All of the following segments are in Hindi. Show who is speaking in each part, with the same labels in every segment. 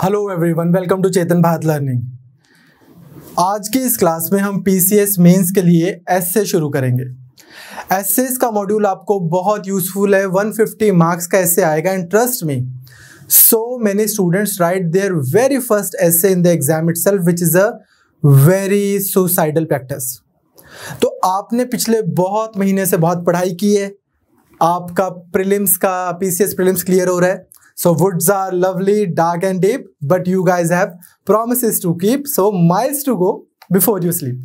Speaker 1: Hello everyone, welcome to Chetan Bharat learning. आज की इस क्लास में हम पीसीएस मेंस के लिए एस्से शुरू करेंगे। एस्सेस का मॉड्यूल आपको बहुत यूजफुल है। 150 मार्क्स का एस्से आएगा and trust me, so many students write their very first essay in the exam itself, which is a very suicidal practice। तो आपने पिछले बहुत महीने से बहुत पढ़ाई की है, आपका प्रीलिम्स का पीसीएस प्रीलिम्स क्लियर हो रहा है। So woods are lovely, dark and deep, but you guys have promises to keep, so miles to go before you sleep।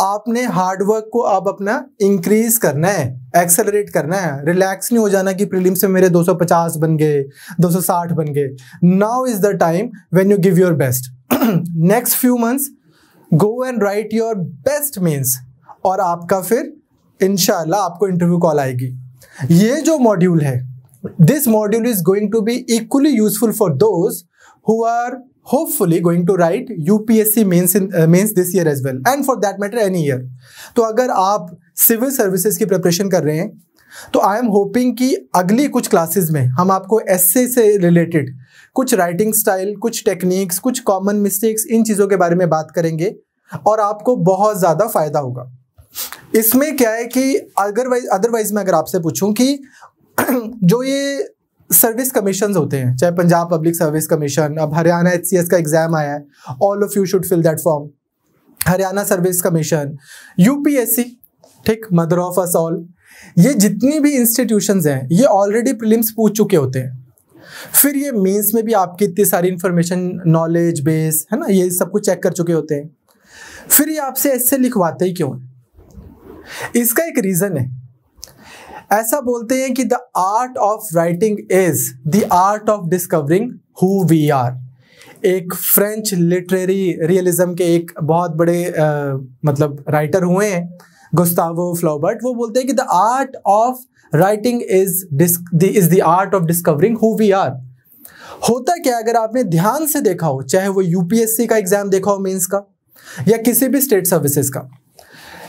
Speaker 1: आपने हार्ड वर्क को अब अपना इंक्रीज करना है, एक्सेलरेट करना है। रिलैक्स नहीं हो जाना कि प्रीलिम्स में मेरे 250 बन गए, 260 बन गए। Now is the time when you give your best. Next few months go and right your best means, और आपका फिर इंशाल्लाह आपको इंटरव्यू कॉल आएगी। ये जो मॉड्यूल है, this module is going to be equally useful for those who are hopefully going to write UPSC mains this year as well, and for that matter any year। तो अगर आप सिविल सर्विसेज की प्रिपरेशन कर रहे हैं तो आई एम होपिंग कि अगली कुछ क्लासेस में हम आपको एस्से से रिलेटेड कुछ राइटिंग स्टाइल, कुछ टेक्निक्स, कुछ कॉमन मिस्टेक्स, इन चीज़ों के बारे में बात करेंगे और आपको बहुत ज़्यादा फायदा होगा। इसमें क्या है कि अदरवाइज मैं अगर आपसे पूछूं कि जो ये सर्विस कमीशन होते हैं, चाहे पंजाब पब्लिक सर्विस कमीशन, अब हरियाणा HCS का एग्जाम आया है, all of you should fill that form. Haryana service commission, UPSC, ठीक, मदर ऑफ अस ऑल, ये जितनी भी इंस्टीट्यूशंस हैं ये ऑलरेडी प्रीलिम्स पूछ चुके होते हैं। फिर ये मेंस में भी आपकी इतनी सारी इंफॉर्मेशन, नॉलेज बेस है ना, ये सब कुछ चेक कर चुके होते हैं। फिर ये आपसे ऐसे लिखवाते ही क्यों है? इसका एक रीजन है। ऐसा बोलते हैं कि the art of writing is the art of discovering who we are. एक फ्रेंच लिटरेरी रियलिज्म के एक बहुत बड़े मतलब राइटर हुए हैं, गुस्तावो फ्लॉबर्ट। वो बोलते हैं कि the art of writing is the art of discovering who we are. होता क्या, अगर आपने ध्यान से देखा हो, चाहे वो UPSC का एग्जाम देखा हो मेंस का, या किसी भी स्टेट सर्विसेज का,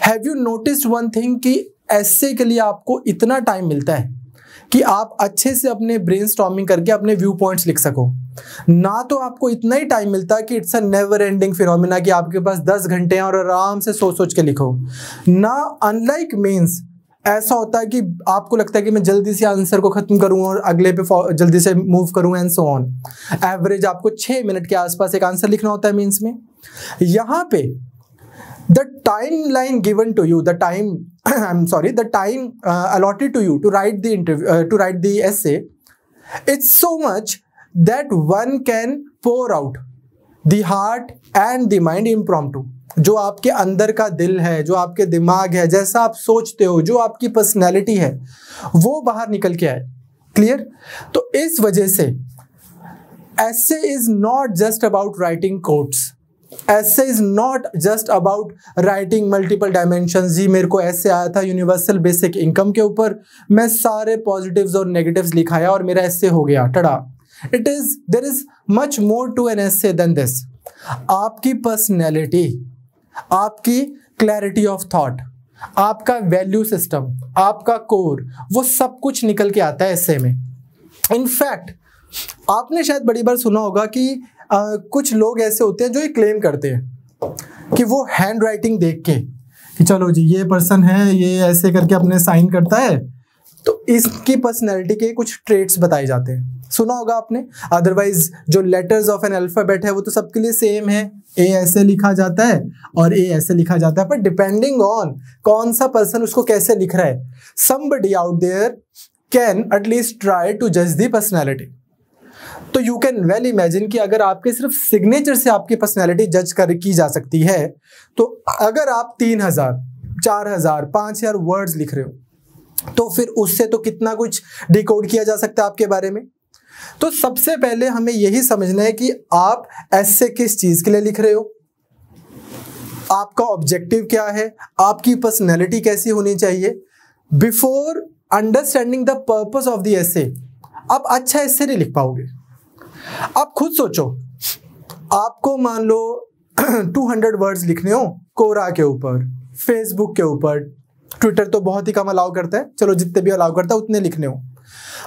Speaker 1: have you noticed one thing कि एस्से के लिए आपको इतना टाइम मिलता है कि आप अच्छे से अपने ब्रेनस्टॉर्मिंग करके अपने व्यू पॉइंट्स लिख सको। ना तो आपको इतना ही टाइम मिलता है कि it's a never ending phenomena कि आपके पास 10 घंटे हैं और आराम से सोच सोच के लिखो। ना अनलाइक मेंस ऐसा होता है कि आपको लगता है कि मैं जल्दी से आंसर को खत्म करूं और अगले पे जल्दी से मूव करूं एंड सो ऑन। एवरेज आपको 6 मिनट के आसपास एक आंसर लिखना होता है मेंस में। यहाँ पे the timeline given to you, the time allotted to you to write the to write the essay, it's so much that one can pour out the heart and the mind impromptu। जो आपके अंदर का दिल है, जो आपके दिमाग है, जैसा आप सोचते हो, जो आपकी पर्सनैलिटी है, वो बाहर निकल के आए। क्लियर? तो इस वजह से essay is not just about writing quotes। Essay is not just about writing multiple dimensions. जी मेरे को ऐसे आया था यूनिवर्सल बेसिक इनकम के ऊपर, मैं सारे पॉजिटिव्स और नेगेटिव्स लिखाया और मेरा ऐसे हो गया टड़ा। There is much more to an essay than this. आपकी पर्सनैलिटी, आपकी क्लैरिटी ऑफ थॉट, आपका वैल्यू सिस्टम, आपका कोर, वो सब कुछ निकल के आता है ऐसे में। इनफैक्ट आपने शायद बड़ी बार सुना होगा कि कुछ लोग ऐसे होते हैं जो ये क्लेम करते हैं कि वो हैंड राइटिंग देख के कि चलो जी ये पर्सन है, ये ऐसे करके अपने साइन करता है, तो इसकी पर्सनैलिटी के कुछ ट्रेट्स बताए जाते हैं। सुना होगा आपने। अदरवाइज जो लेटर्स ऑफ एन अल्फाबेट है वो तो सबके लिए सेम है, ए ऐसे लिखा जाता है और ए ऐसे लिखा जाता है, पर डिपेंडिंग ऑन कौन सा पर्सन उसको कैसे लिख रहा है, somebody out there can at least try to judge the personality। तो यू कैन वेल इमेजिन कि अगर आपके सिर्फ सिग्नेचर से आपकी पर्सनैलिटी जज की जा सकती है, तो अगर आप 3000, 4000, 5000 वर्ड्स लिख रहे हो तो फिर उससे तो कितना कुछ डिकोड किया जा सकता है आपके बारे में। तो सबसे पहले हमें यही समझना है कि आप ऐसे किस चीज के लिए लिख रहे हो, आपका ऑब्जेक्टिव क्या है, आपकी पर्सनैलिटी कैसी होनी चाहिए। Before understanding the purpose of the essay आप अच्छा एसे नहीं लिख पाओगे। आप खुद सोचो, आपको मान लो 200 वर्ड्स लिखने हो कोरा के ऊपर, फेसबुक के ऊपर, ट्विटर तो बहुत ही कम अलाउ करता है, चलो जितने भी अलाउ करता है उतने लिखने हो।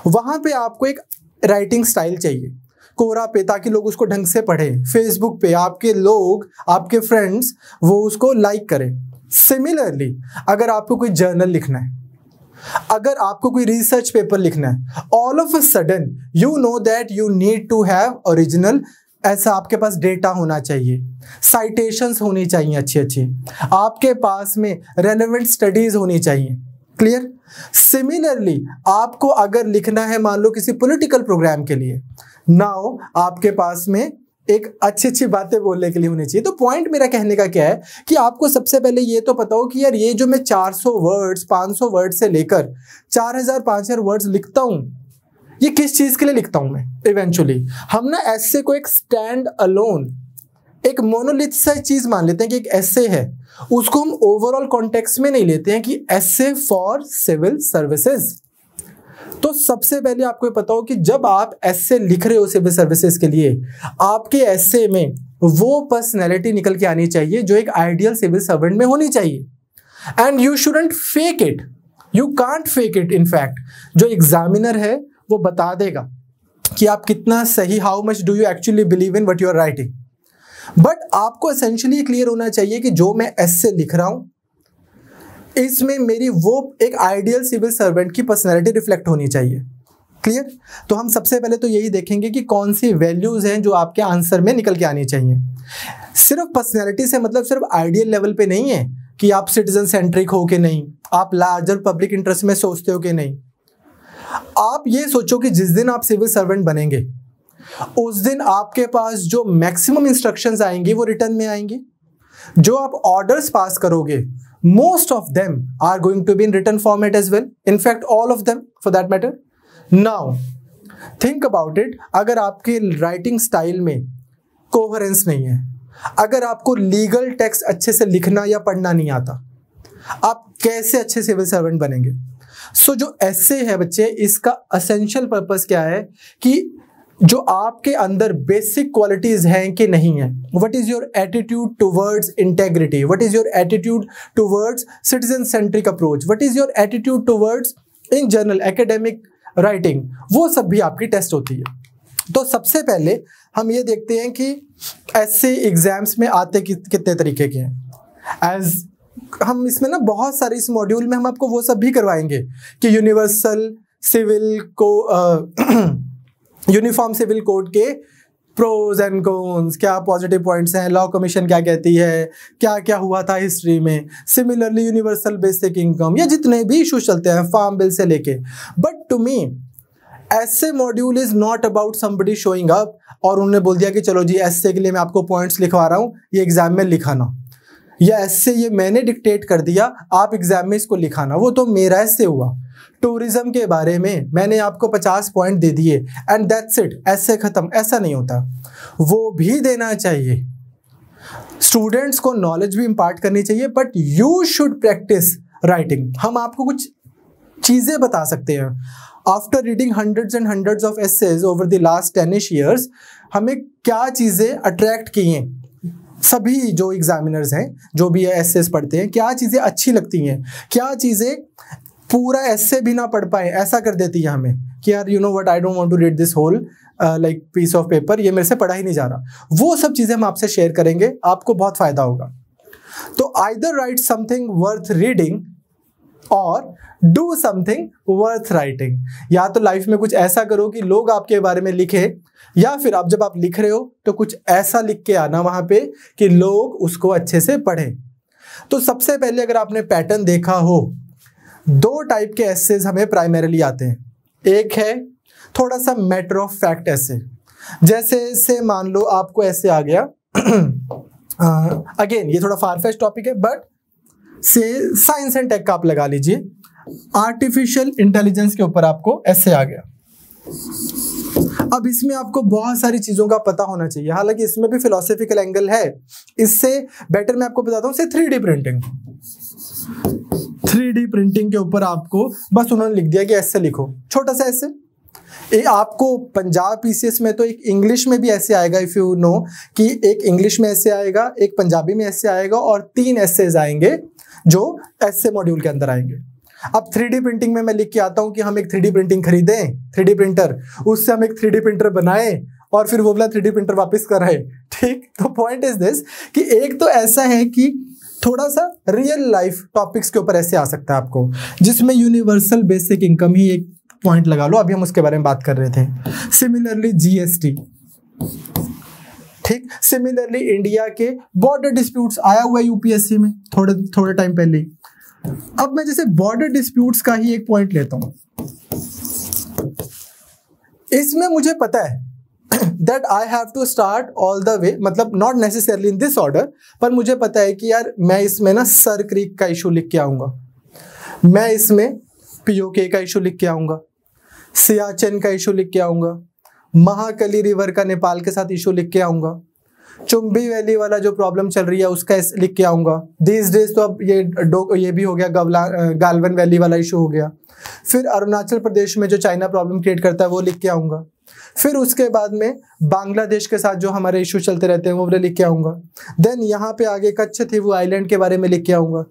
Speaker 1: वहां पे आपको एक राइटिंग स्टाइल चाहिए। कोरा पे, ताकि लोग उसको ढंग से पढ़ें, फेसबुक पे आपके लोग, आपके फ्रेंड्स वो उसको लाइक करें। सिमिलरली अगर आपको कोई जर्नल लिखना है, अगर आपको कोई रिसर्च पेपर लिखना है, all of a sudden you know that you need to have original, ऐसा आपके पास डेटा होना चाहिए, साइटेशंस होनी चाहिए अच्छी अच्छी, आपके पास में रेलेवेंट स्टडीज होनी चाहिए। क्लियर? सिमिलरली आपको अगर लिखना है मान लो किसी पॉलिटिकल प्रोग्राम के लिए, नाउ आपके पास में एक अच्छी अच्छी बातें बोलने के लिए होनी चाहिए। तो पॉइंट मेरा कहने का क्या है कि आपको सबसे पहले ये तो पता हो कि यार ये जो मैं 400 वर्ड्स 500 वर्ड्स से लेकर 4000 5000 वर्ड्स लिखता हूं, ये किस चीज के लिए लिखता हूं मैं। इवेंचुअली हम ना एसे को एक स्टैंड अलोन, एक मोनोलिथ सा चीज मान लेते हैं कि एक एसे है, उसको हम ओवरऑल कॉन्टेक्स्ट में नहीं लेते हैं कि एसे फॉर सिविल सर्विसेज। तो सबसे पहले आपको पता हो कि जब आप एसे लिख रहे हो सिविल सर्विसेज के लिए, आपके एसे में वो पर्सनैलिटी निकल के आनी चाहिए जो एक आइडियल सिविल सर्वेंट में होनी चाहिए। And you shouldn't fake it, you can't fake it. In fact जो एग्जामिनर है वो बता देगा कि आप कितना सही, how much do you actually believe in what you are writing. But आपको एसेंशियली क्लियर होना चाहिए कि जो मैं एसे लिख रहा हूं इसमें मेरी वो एक आइडियल सिविल सर्वेंट की पर्सनैलिटी रिफ्लेक्ट होनी चाहिए। क्लियर? तो हम सबसे पहले तो यही देखेंगे कि कौन सी वैल्यूज हैं जो आपके आंसर में निकल के आनी चाहिए। सिर्फ पर्सनैलिटी से मतलब सिर्फ आइडियल लेवल पे नहीं है कि आप सिटीजन सेंट्रिक हो कि नहीं, आप लार्जर पब्लिक इंटरेस्ट में सोचते हो कि नहीं। आप ये सोचो कि जिस दिन आप सिविल सर्वेंट बनेंगे उस दिन आपके पास जो मैक्सिमम इंस्ट्रक्शंस आएंगी वो रिटर्न में आएंगी। जो आप ऑर्डर्स पास करोगे most of them are going to be in written format as well, in fact all of them for that matter. Now think about it, अगर आपके राइटिंग स्टाइल में कोहेरेंस नहीं है, अगर आपको लीगल टेक्स्ट अच्छे से लिखना या पढ़ना नहीं आता, आप कैसे अच्छे सिविल सर्वेंट बनेंगे? सो जो एसे है बच्चे, इसका एसेंशियल पर्पस क्या है कि जो आपके अंदर बेसिक क्वालिटीज हैं कि नहीं है। What is your attitude towards integrity, what is your attitude towards citizen centric approach, what is your attitude towards in general academic writing, वो सब भी आपकी टेस्ट होती है। तो सबसे पहले हम ये देखते हैं कि ऐसे एग्जाम्स में आते कितने तरीके के हैं। एज हम इसमें ना बहुत सारे, इस मॉड्यूल में हम आपको वो सब भी करवाएंगे कि यूनिवर्सल सिविल को यूनिफॉर्म सिविल कोड के प्रोज एंड कॉन्स, क्या पॉजिटिव पॉइंट्स हैं, लॉ कमीशन क्या कहती है, क्या क्या हुआ था हिस्ट्री में, सिमिलरली यूनिवर्सल बेसिक इनकम, या जितने भी इशूज चलते हैं फार्म बिल से लेके। बट टू मी ऐसे module is not about somebody showing up और उन्होंने बोल दिया कि चलो जी ऐसे के लिए मैं आपको पॉइंट्स लिखवा रहा हूँ, ये एग्जाम में लिखाना, या ऐसे ये मैंने डिक्टेट कर दिया आप एग्जाम में इसको लिखाना। वो तो मेरा ऐसे हुआ। टूरिज्म के बारे में मैंने आपको 50 पॉइंट दे दिए एंड दैट्स इट, ऐसे खत्म, ऐसा नहीं होता। वो भी देना चाहिए, स्टूडेंट्स को नॉलेज भी इंपार्ट करनी चाहिए, but you should practise writing. हम आपको कुछ चीजें बता सकते हैं। After reading hundreds and hundreds of essays over the last 10 years, हमें क्या चीजें अट्रैक्ट की हैं, सभी जो एग्जामिनर्स हैं जो भी एसेज पढ़ते हैं, क्या चीजें अच्छी लगती हैं, क्या चीजें पूरा ऐसे भी ना पढ़ पाए ऐसा कर देती है हमें कि यार you know what, I don't want to read this whole like piece of paper, ये मेरे से पढ़ा ही नहीं जा रहा। वो सब चीजें हम आपसे शेयर करेंगे, आपको बहुत फायदा होगा। तो either right something worth reading और डू समथिंग वर्थ राइटिंग। या तो लाइफ में कुछ ऐसा करो कि लोग आपके बारे में लिखे, या फिर आप जब आप लिख रहे हो तो कुछ ऐसा लिख के आना वहां पे कि लोग उसको अच्छे से पढ़ें। तो सबसे पहले अगर आपने पैटर्न देखा हो, 2 टाइप के एसेज हमें प्राइमरीली आते हैं। एक है थोड़ा सा मैटर ऑफ फैक्ट ऐसे, जैसे से मान लो आपको ऐसे आ गया अगेन ये थोड़ा फारफेच टॉपिक है, बट से साइंस एंड टेक का आप लगा लीजिए, आर्टिफिशियल इंटेलिजेंस के ऊपर आपको ऐसे आ गया। अब इसमें आपको बहुत सारी चीजों का पता होना चाहिए, हालांकि इसमें भी फिलोसॉफिकल एंगल है। इससे बेटर मैं आपको बताता हूँ, 3D प्रिंटिंग। 3D प्रिंटिंग के ऊपर आपको बस उन्होंने लिख दिया कि ऐसे लिखो, छोटा सा ऐसे। आपको पंजाब पीसीएस में तो एक इंग्लिश में भी ऐसे आएगा, इफ यू नो, कि एक इंग्लिश में ऐसे आएगा, एक पंजाबी में ऐसे आएगा, और 3 ऐसेज आएंगे जो ऐसे मॉड्यूल के अंदर आएंगे। अब 3D प्रिंटिंग में मैं लिख के आता हूं कि हम एक 3D प्रिंटिंग खरीदें, 3D प्रिंटर, उससे हम एक 3D प्रिंटर बनाएं और फिर वो वाला 3D प्रिंटर वापस कर रहे, ठीक। तो पॉइंट इज दिस कि एक तो ऐसा है कि थोड़ा सा रियल लाइफ टॉपिक्स के ऊपर ऐसे आ सकता है आपको, जिसमें यूनिवर्सल बेसिक इनकम ही एक पॉइंट लगा लो, अभी हम उसके बारे में बात कर रहे थे। सिमिलरली जीएसटी, ठीक। सिमिलरली इंडिया के बॉर्डर डिस्प्यूट्स आया हुआ है यूपीएससी में थोड़े टाइम पहले। अब मैं जैसे बॉर्डर डिस्प्यूट्स का ही एक पॉइंट लेता हूं, इसमें मुझे पता है that I have to start all the way, मतलब not necessarily in this order, पर मुझे पता है कि यार मैं इसमें ना सर क्रीक का इशू लिख के आऊंगा, मैं इसमें पीओके का इशू लिख के आऊंगा, सियाचिन का इशू लिख के आऊंगा, महाकली रिवर का नेपाल के साथ इशू लिख के आऊंगा, चुम्बी वैली वाला जो प्रॉब्लम चल रही है उसका लिख के आऊंगा। दिस डेज तो अब ये भी हो गया, गालवन वैली वाला इशू हो गया। फिर अरुणाचल प्रदेश में जो चाइना प्रॉब्लम क्रिएट करता है वो लिख के आऊंगा। फिर उसके बाद में बांग्लादेश के साथ जो हमारे इशू चलते रहते हैं वो लिख के आऊंगा। देन यहाँ पे आगे कच्छ थी वो आइलैंड के बारे में लिख के आऊंगा।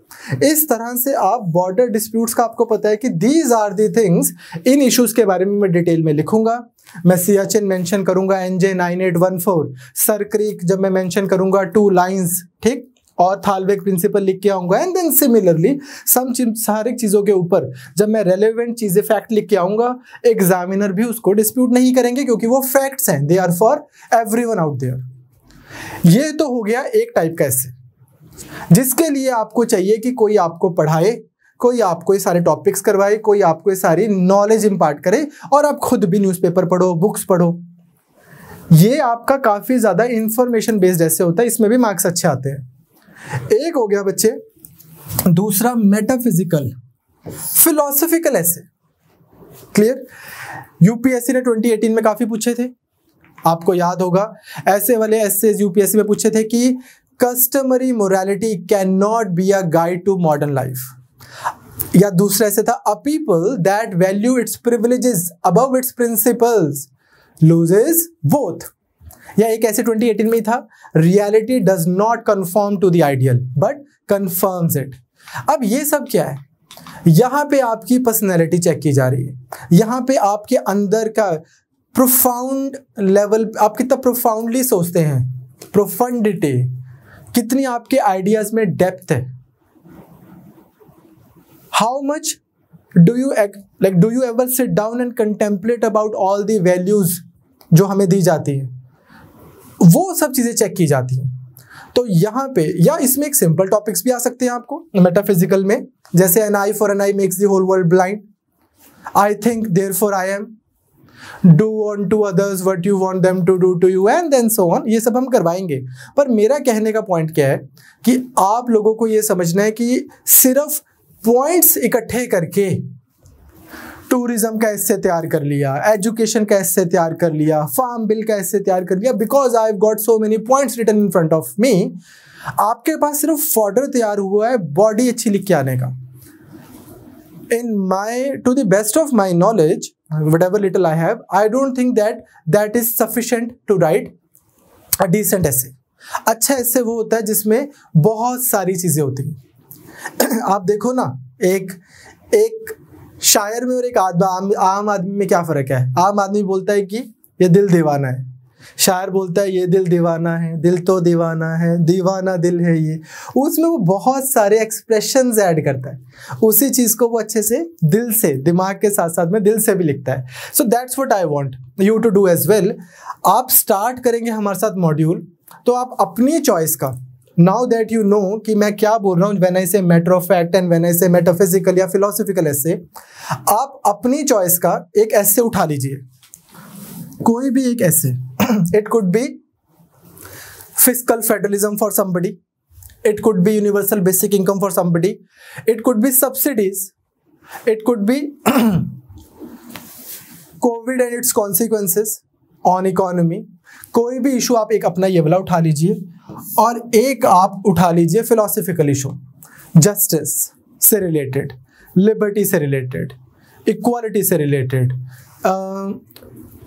Speaker 1: इस तरह से आप बॉर्डर डिस्प्यूट्स का आपको पता है कि दीज आर दी थिंग्स, इन इश्यूज के बारे में मैं डिटेल में लिखूंगा। मैं सियाचिन मेंशन करूंगा NJ9814, सर क्रीक जब मैं मेंशन करूंगा 2 लाइंस, ठीक, और थालवेक प्रिंसिपल लिख के आऊंगा। एंड देन सिमिलरली सारी चीजों के ऊपर जब मैं रेलेवेंट चीजें फैक्ट लिख के आऊंगा, एग्जामिनर भी उसको डिस्प्यूट नहीं करेंगे क्योंकि वो फैक्ट्स हैं, they are for everyone out there. ये तो हो गया एक टाइप का ऐसे, जिसके लिए आपको चाहिए कि कोई आपको पढ़ाए, कोई आपको ये सारे टॉपिक्स करवाए, कोई आपको ये सारी नॉलेज इंपार्ट करे, और आप खुद भी न्यूज़पेपर पढ़ो, बुक्स पढ़ो। ये आपका काफी ज्यादा इंफॉर्मेशन बेस्ड ऐसे होता है, इसमें भी मार्क्स अच्छे आते हैं। एक हो गया बच्चे, दूसरा मेटाफिजिकल फिलोसॉफिकल ऐसे। क्लियर? यूपीएससी ने 2018 में काफी पूछे थे, आपको याद होगा। ऐसे वाले एसेज यूपीएससी में पूछे थे कि customary morality can not be a guide to modern life, या दूसरा ऐसे था, a people that value its privileges above its principles loses both. या एक ऐसे 2018 में ही था, reality does not conform to the ideal but confirms it. अब ये सब क्या है? यहां पे आपकी पर्सनैलिटी चेक की जा रही है, यहां पे आपके अंदर का प्रोफाउंड लेवल, आप कितना प्रोफाउंडली सोचते हैं, प्रोफंडिटी, कितनी आपके आइडियाज में डेप्थ है, how much do you ever sit down and contemplate about all the values जो हमें दी जाती है, वो सब चीजें चेक की जाती हैं। तो यहाँ पे, या इसमें एक सिंपल टॉपिक्स भी आ सकते हैं आपको मेटाफिजिकल में, जैसे an eye for an eye makes the whole world blind, I think therefore I am, do on to others what you want them to do to you, and then so on. ये सब हम करवाएंगे, पर मेरा कहने का पॉइंट क्या है कि आप लोगों को ये समझना है कि सिर्फ पॉइंट्स इकट्ठे करके टूरिज्म का एस्से तैयार कर लिया, एजुकेशन का एस्से तैयार कर लिया, फार्म बिल का एस्से तैयार कर लिया, because I have got so many points written in front of me, आपके पास सिर्फ फॉर्डर तैयार हुआ है बॉडी अच्छी लिख के आने का। In my, to the best of my knowledge, whatever little I have, I don't think that is sufficient to write a decent essay. अच्छा essay वो होता है जिसमें बहुत सारी चीजें होती हैं। आप देखो ना, एक शायर में और एक आम आदमी में क्या फर्क है? आम आदमी बोलता है कि ये दिल दीवाना है, शायर बोलता है ये दिल दीवाना है, दिल तो दीवाना है, दीवाना दिल है ये। उसमें वो बहुत सारे एक्सप्रेशंस ऐड करता है, उसी चीज को वो अच्छे से दिल से, दिमाग के साथ साथ में दिल से भी लिखता है। So that's what I want you to do as well. आप स्टार्ट करेंगे हमारे साथ मॉड्यूल, तो आप अपनी चॉइस का, नाउ दैट यू नो कि मैं क्या बोल रहा हूँ व्हेन आई से matter of fact and when I से मेटाफिजिकल या फिलोसॉफिकल एस्से, आप अपनी चॉइस का एक एस्से उठा लीजिए, कोई भी एक एस्से। It could be fiscal federalism for somebody, it could be universal basic income for somebody, it could be subsidies, it could be COVID and its consequences on economy। कोई भी इशू आप एक अपना ये वाला उठा लीजिए, और एक आप उठा लीजिए फिलोसॉफिकल इशू, जस्टिस से रिलेटेड, लिबर्टी से रिलेटेड, इक्वालिटी से रिलेटेड,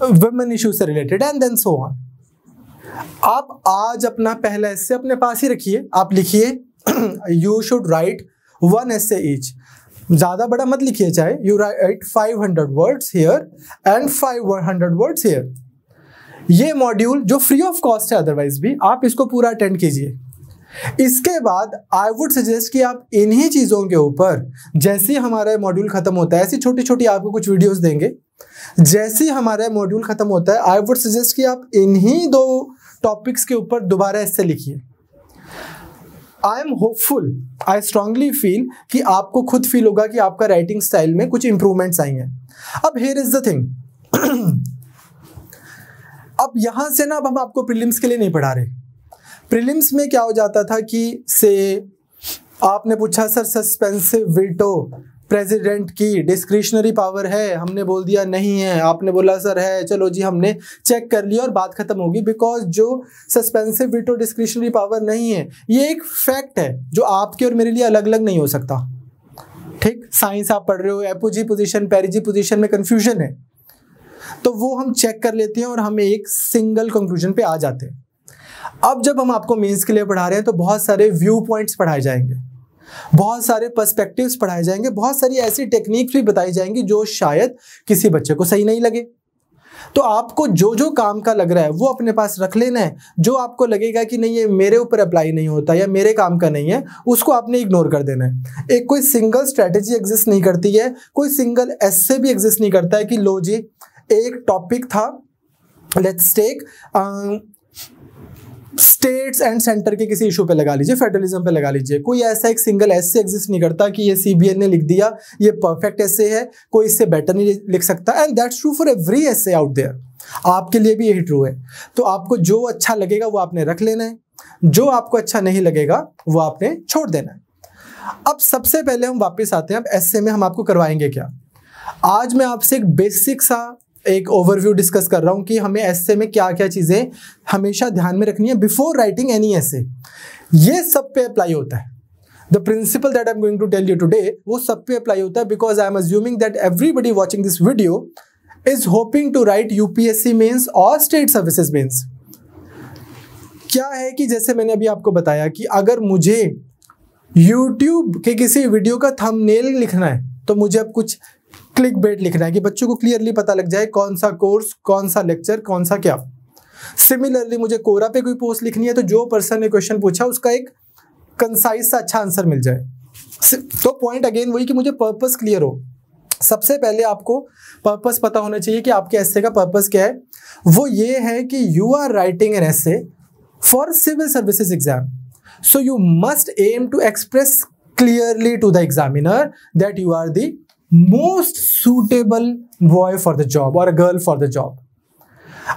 Speaker 1: वुमेन इशू से related, and then so on. आप आज अपना पहला एस्से अपने पास ही रखिए, आप लिखिए, you should right 1 essay each, ज्यादा बड़ा मत लिखिए, चाहे you right 500 words here and 500 words here. ये मॉड्यूल जो फ्री ऑफ कॉस्ट है अदरवाइज भी, आप इसको पूरा अटेंड कीजिए। इसके बाद आई वुड सजेस्ट कि आप इन्हीं चीज़ों के ऊपर, जैसे ही हमारा मॉड्यूल खत्म होता है, ऐसी छोटी छोटी आपको कुछ वीडियोस देंगे, जैसे ही हमारा मॉड्यूल खत्म होता है आई वुड सजेस्ट कि आप इन्हीं 2 टॉपिक्स के ऊपर दोबारा ऐसे लिखिए। I am hopeful, I strongly feel कि आपको खुद फील होगा कि आपका राइटिंग स्टाइल में कुछ इंप्रूवमेंट्स आई हैं। अब हियर इज द थिंग, अब यहां से ना, अब हम आपको प्रीलिम्स के लिए नहीं पढ़ा रहे। प्रीलिम्स में क्या हो जाता था कि से आपने पूछा सर सस्पेंसिव वीटो प्रेसिडेंट की डिस्क्रिशनरी पावर है, हमने बोल दिया नहीं है, आपने बोला सर है, चलो जी हमने चेक कर लिया और बात खत्म होगी। बिकॉज जो सस्पेंसिव वीटो डिस्क्रिशनरी पावर नहीं है, ये एक फैक्ट है जो आपके और मेरे लिए अलग अलग नहीं हो सकता। ठीक, साइंस आप पढ़ रहे हो, एपोजी पोजीशन पेरिजी पोजीशन में कंफ्यूजन है, तो वो हम चेक कर लेते हैं और हमें एक सिंगल कंक्लूजन पे आ जाते हैं। अब जब हम आपको मेंस के लिए पढ़ा रहे हैं तो बहुत सारे व्यू पॉइंट्स पढ़ाए जाएंगे, बहुत सारे पर्सपेक्टिव्स पढ़ाए जाएंगे, बहुत सारी ऐसी टेक्निक्स भी बताई जाएंगी जो शायद किसी बच्चे को सही नहीं लगे। तो आपको जो जो काम का लग रहा है वो अपने पास रख लेना है। जो आपको लगेगा कि नहीं ये मेरे ऊपर अप्लाई नहीं होता या मेरे काम का नहीं है, उसको आपने इग्नोर कर देना है। एक कोई सिंगल स्ट्रेटेजी एग्जिस्ट नहीं करती है, कोई सिंगल एस्से भी एग्जिस्ट नहीं करता है कि लो जी एक टॉपिक था, let's take states and centre के किसी इशू पे लगा लीजिए, फेडरलिज्म पे लगा लीजिए। कोई ऐसा एक सिंगल एस्से एग्जिस्ट नहीं करता कि ये सीबीएन ने लिख दिया ये परफेक्ट एस्से है, कोई इससे बेटर नहीं लिख सकता। And that's true for every essay out there, आपके लिए भी यही ट्रू है। तो आपको जो अच्छा लगेगा वो आपने रख लेना है, जो आपको अच्छा नहीं लगेगा वो आपने छोड़ देना है। अब सबसे पहले हम वापस आते हैं, अब एस्से में हम आपको करवाएंगे क्या। आज मैं आपसे एक बेसिक सा एक ओवरव्यू डिस्कस कर रहा हूं कि हमें एस्से में क्या क्या चीजें हमेशा ध्यान में रखनी है बिफोर राइटिंग एनी एस्से। ये सब पे अप्लाई होता है। The principle that I am going to tell you today वो सब पे अप्लाई होता है, because I am assuming that everybody watching this video is hoping to write UPSC mains और स्टेट सर्विसेज मेंस। क्या है कि जैसे मैंने अभी आपको बताया कि अगर मुझे यूट्यूब के किसी वीडियो का थंबनेल लिखना है तो मुझे अब कुछ क्लिक बेट लिखना है कि बच्चों को क्लियरली पता लग जाए कौन सा कोर्स, कौन सा लेक्चर, कौन सा क्या। सिमिलरली मुझे कोरा पे कोई पोस्ट लिखनी है तो जो पर्सन ने क्वेश्चन पूछा उसका एक कंसाइज सा अच्छा आंसर मिल जाए। तो पॉइंट अगेन वही कि मुझे पर्पस क्लियर हो। सबसे पहले आपको पर्पस पता होना चाहिए कि आपके एस्से का पर्पस क्या है। वो ये है कि you are writing an essay for civil services exam, so you must aim to express clearly to the examiner that you are the most suitable boy for the job और गर्ल फॉर द जॉब।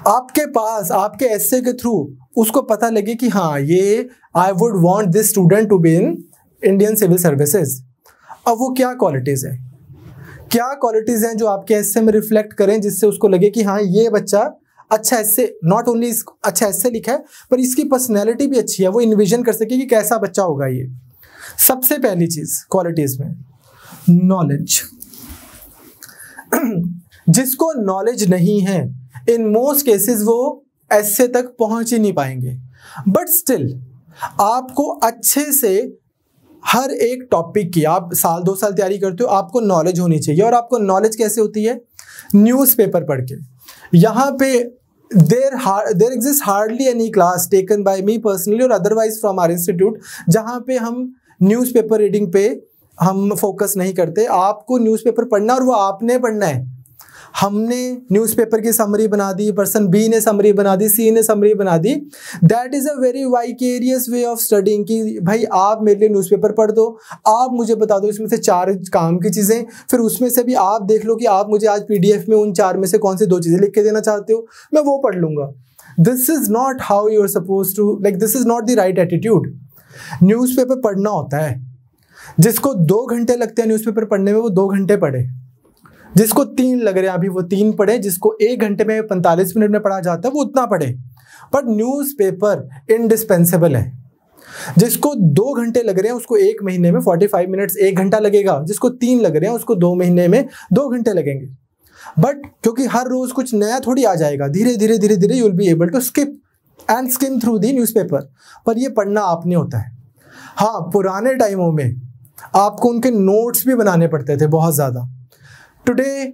Speaker 1: आपके पास आपके एस्से के थ्रू उसको पता लगे कि हाँ ये I would want this student to be in Indian civil services. अब वो क्या क्वालिटीज है, क्या क्वालिटीज हैं जो आपके एस्से में रिफ्लेक्ट करें जिससे उसको लगे कि हाँ ये बच्चा अच्छा एस्से, नॉट ओनली अच्छा एस्से लिखा है पर इसकी पर्सनैलिटी भी अच्छी है, वो इन्विजन कर सके कि कैसा बच्चा होगा ये। सबसे पहली चीज क्वालिटीज में नॉलेज। जिसको नॉलेज नहीं है इन मोस्ट केसेस वो एस्से तक पहुंच ही नहीं पाएंगे। बट स्टिल आपको अच्छे से हर एक टॉपिक की, आप साल 2 साल तैयारी करते हो, आपको नॉलेज होनी चाहिए। और आपको नॉलेज कैसे होती है? न्यूज़पेपर पढ़ के। यहाँ पे there exist hardly any class taken by me personally और अदरवाइज फ्रॉम आवर इंस्टीट्यूट जहाँ पे हम न्यूज़पेपर रीडिंग पे हम फोकस नहीं करते। आपको न्यूज़पेपर पढ़ना और वो आपने पढ़ना है। हमने न्यूज़पेपर की समरी बना दी, पर्सन बी ने समरी बना दी, सी ने समरी बना दी। That is a very vicarious way of studying कि भाई आप मेरे लिए न्यूज़पेपर पढ़ दो, आप मुझे बता दो इसमें से 4 काम की चीज़ें, फिर उसमें से भी आप देख लो कि आप मुझे आज PDF में उन 4 में से कौन सी 2 चीज़ें लिख के देना चाहते हो, मैं वो पढ़ लूँगा। This is not how you are suppose to, like this is not the right attitude. Newspaper पढ़ना होता है। जिसको 2 घंटे लगते हैं न्यूज़पेपर पढ़ने में वो 2 घंटे पढ़े, जिसको 3 लग रहे हैं अभी वो 3 पढ़े, जिसको 1 घंटे में 45 मिनट में पढ़ा जाता है वो उतना पढ़े। पर न्यूज़पेपर इंडिस्पेंसेबल है। जिसको 2 घंटे लग रहे हैं उसको 1 महीने में 45 मिनट्स 1 घंटा लगेगा, जिसको 3 लग रहे हैं उसको 2 महीने में 2 घंटे लगेंगे। बट क्योंकि हर रोज कुछ नया थोड़ी आ जाएगा, धीरे धीरे धीरे धीरे you will be able to skip and skim through the newspaper. पर ये पढ़ना आपने होता है। हाँ, पुराने टाइमों में आपको उनके नोट्स भी बनाने पड़ते थे बहुत ज़्यादा। Today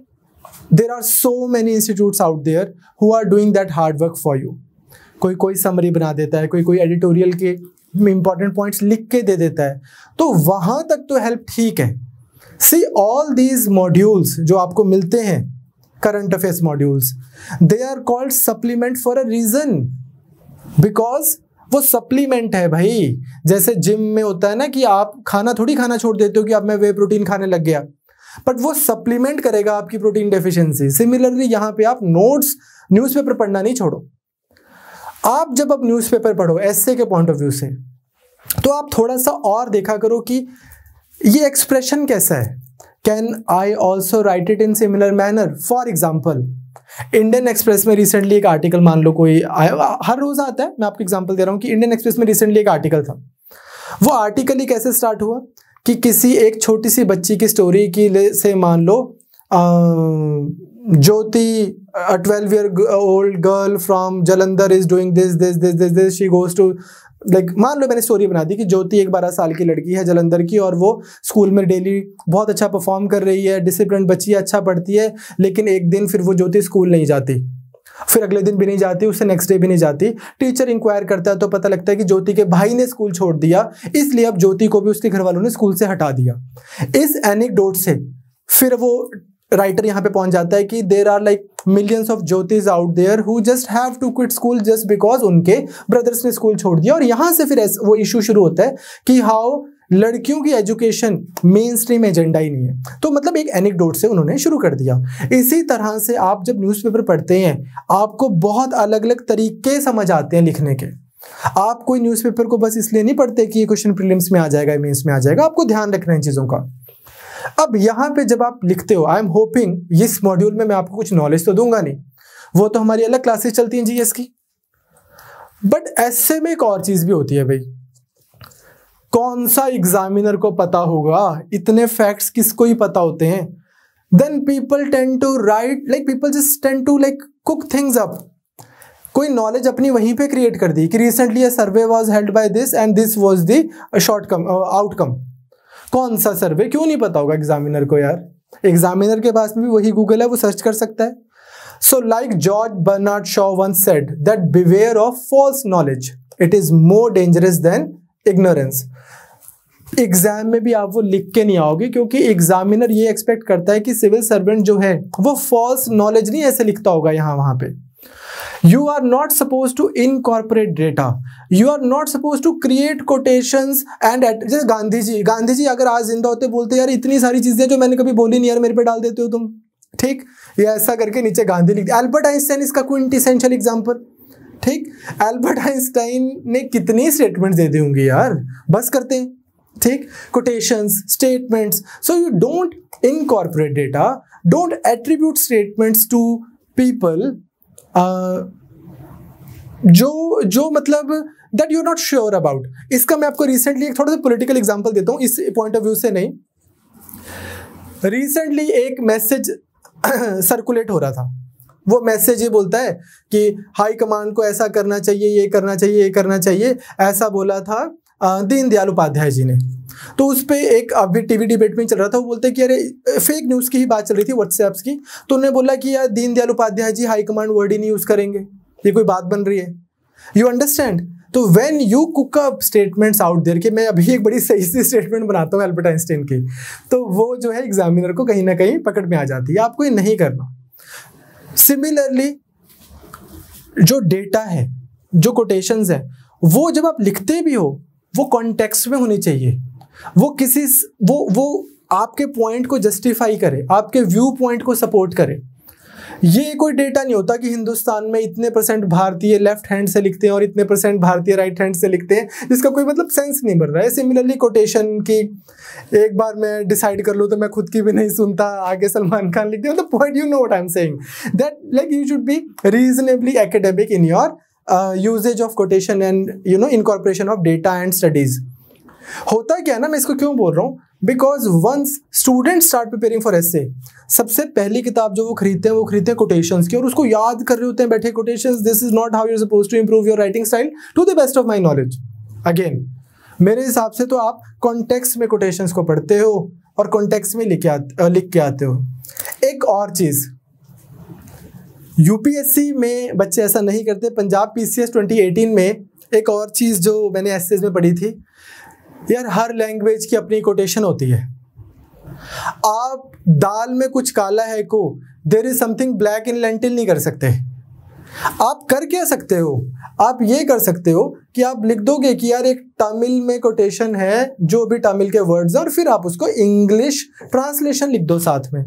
Speaker 1: there are so many institutes out there who are doing that hard work for you. कोई समरी बना देता है, कोई एडिटोरियल के इंपॉर्टेंट पॉइंट्स लिख के दे देता है, तो वहां तक तो हेल्प ठीक है। सी ऑल दीज मॉड्यूल्स जो आपको मिलते हैं, current affairs modules, they are called supplement for a reason, because वो सप्लीमेंट है भाई। जैसे जिम में होता है ना कि आप खाना थोड़ी खाना छोड़ देते हो कि अब मैं वे प्रोटीन खाने लग गया, बट वो सप्लीमेंट करेगा आपकी प्रोटीन डेफिशिएंसी। सिमिलरली यहाँ पे आप नोट्स, न्यूज़पेपर पढ़ना नहीं छोड़ो। आप जब अब न्यूज़पेपर पढ़ो एस्से के पॉइंट ऑफ व्यू से, तो आप थोड़ा सा और देखा करो कि ये एक्सप्रेशन कैसा है। Can I also right it in similar manner? For example, Indian express में रिसेंटली एक आर्टिकल, मान लो कोई हर रोज आता है, मैं आपको एग्जांपल दे रहा हूँ कि इंडियन एक्सप्रेस में रिसेंटली एक आर्टिकल था। वो आर्टिकल ही कैसे स्टार्ट हुआ कि किसी एक छोटी सी बच्ची की स्टोरी की से, मान लो ज्योति, a 12-year-old girl from Jalandhar is doing this, she goes to, like, मान लो मैंने स्टोरी बना दी कि ज्योति एक 12 साल की लड़की है जलंधर की, और वो स्कूल में डेली बहुत अच्छा परफॉर्म कर रही है, डिसिप्लिन बच्ची है, अच्छा पढ़ती है, लेकिन एक दिन फिर वो ज्योति स्कूल नहीं जाती, फिर अगले दिन भी नहीं जाती, उससे नेक्स्ट डे भी नहीं जाती। टीचर इंक्वायर करता है तो पता लगता है कि ज्योति के भाई ने स्कूल छोड़ दिया, इसलिए अब ज्योति को भी उसके घर वालों ने स्कूल से हटा दिया। इस एनेक्डोट से फिर वो राइटर यहाँ पे पहुंच जाता है कि there are like millions of Jyotis out there who just have to quit school just because उनके ब्रदर्स ने स्कूल छोड़ दिया। और यहाँ से फिर वो इशू शुरू होता है कि हाउ लड़कियों की एजुकेशन मेन स्ट्रीम एजेंडा ही नहीं है। तो मतलब एक एनेक्डोट से उन्होंने शुरू कर दिया। इसी तरह से आप जब न्यूज़पेपर पढ़ते हैं, आपको बहुत अलग अलग तरीके समझ आते हैं लिखने के। आप कोई न्यूज़पेपर को बस इसलिए नहीं पढ़ते कि ये क्वेश्चन प्रीलिम्स में आ जाएगा, मेंस में आ जाएगा, आपको ध्यान रखना है इन चीजों का। अब यहाँ पे जब आप लिखते हो, आई एम होपिंग इस मॉड्यूल में मैं आपको कुछ नॉलेज तो दूंगा नहीं, वो तो हमारी अलग क्लासेस चलती हैं जीएस की, बट ऐसे में एक और चीज भी होती है भाई। कौन सा एग्जामिनर को पता होगा? इतने फैक्ट्स किसको ही पता होते हैं? Then people tend to right, like people just tend to like cook things up. कोई नॉलेज अपनी वहीं पे क्रिएट कर दी कि recently a survey was held by this and this was the outcome. कौन सा सर्वे? क्यों नहीं पता होगा एग्जामिनर को यार? एग्जामिनर के पास में भी वही गूगल है, वो सर्च कर सकता है। So like George Bernard Shaw once said that beware of false knowledge, it is more dangerous than ignorance. Exam में भी आप वो लिख के नहीं आओगे, क्योंकि एग्जामिनर ये एक्सपेक्ट करता है कि सिविल सर्वेंट जो है वो फॉल्स नॉलेज नहीं ऐसे लिखता होगा यहाँ वहां पे। You are not supposed to incorporate data. You are not supposed to create quotations and जैसे गांधी जी अगर आज जिंदा होते बोलते यार इतनी सारी चीजें जो मैंने कभी बोली नहीं यार मेरे पे डाल देते हो तुम, ठीक, या ऐसा करके नीचे गांधी लिख दिया। एल्बर्ट आइंस्टाइन इसका क्विंटेसेंशियल एग्जांपल, ठीक। एल्बर्ट आइंस्टाइन ने कितनी स्टेटमेंट्स दे दी होंगी यार, बस करते हैं, ठीक, quotations, statements. So you don't incorporate data, don't attribute statements to people जो मतलब that you are not sure about. इसका मैं आपको रिसेंटली एक थोड़ा सा पॉलिटिकल एग्जांपल देता हूं, इस पॉइंट ऑफ व्यू से नहीं। रिसेंटली एक मैसेज सर्कुलेट हो रहा था। वो मैसेज ये बोलता है कि हाई कमांड को ऐसा करना चाहिए, ये करना चाहिए, ये करना चाहिए, ऐसा बोला था दीनदयाल उपाध्याय जी ने। तो उस पर एक अभी टीवी डिबेट में चल रहा था, वो बोलते कि अरे फेक न्यूज़ की ही बात चल रही थी, व्हाट्सएप्स की। तो उन्होंने बोला कि यार Deendayal Upadhyay ji high command word ही नहीं यूज़ करेंगे, ये कोई बात बन रही है? You understand? तो when you cook up statements out there, कि मैं अभी एक बड़ी सही सी स्टेटमेंट बनाता हूँ एल्बर्ट आइंस्टाइन की, तो वो जो है एग्जामिनर को कहीं ना कहीं पकड़ में आ जाती है। आपको ये नहीं करना। सिमिलरली जो डेटा है, जो कोटेशंस है, वो जब आप लिखते भी हो वो कॉन्टेक्स्ट में होनी चाहिए। वो किसी वो आपके पॉइंट को जस्टिफाई करे, आपके व्यू पॉइंट को सपोर्ट करे। ये कोई डेटा नहीं होता कि हिंदुस्तान में इतने % भारतीय लेफ्ट हैंड से लिखते हैं और इतने % भारतीय राइट हैंड से लिखते हैं, जिसका कोई मतलब सेंस नहीं बन रहा है। सिमिलरली कोटेशन की एक बार मैं डिसाइड कर लूँ तो मैं खुद की भी नहीं सुनता, आगे सलमान खान लिखते हैं। मतलब point, you know what I am saying, that like you should be reasonably academic in your usages of quotation and you know incorporation of data and studies. होता क्या है ना, मैं इसको क्यों बोल रहा हूँ, because once student start preparing for essay, सबसे पहली किताब जो वो खरीदते हैं वो खरीदते हैं कोटेशंस की, और उसको याद कर रहे होते हैं बैठे quotations. This is not how you are supposed to improve your writing style to the best of my knowledge. Again मेरे हिसाब से तो आप कॉन्टेक्स्ट में कोटेशंस को पढ़ते हो और कॉन्टेक्स्ट में लिख के आते हो। एक और चीज, यूपीएससी में बच्चे ऐसा नहीं करते। पंजाब पीसीएस 2018 में एक और चीज़ जो मैंने एसेज में पढ़ी थी, यार हर लैंग्वेज की अपनी कोटेशन होती है। आप दाल में कुछ काला है को there is something black in lentil नहीं कर सकते। आप कर क्या सकते हो, आप ये कर सकते हो कि आप लिख दोगे कि यार एक तमिल में कोटेशन है, जो भी तमिल के वर्ड्स हैं, और फिर आप उसको इंग्लिश ट्रांसलेशन लिख दो साथ में।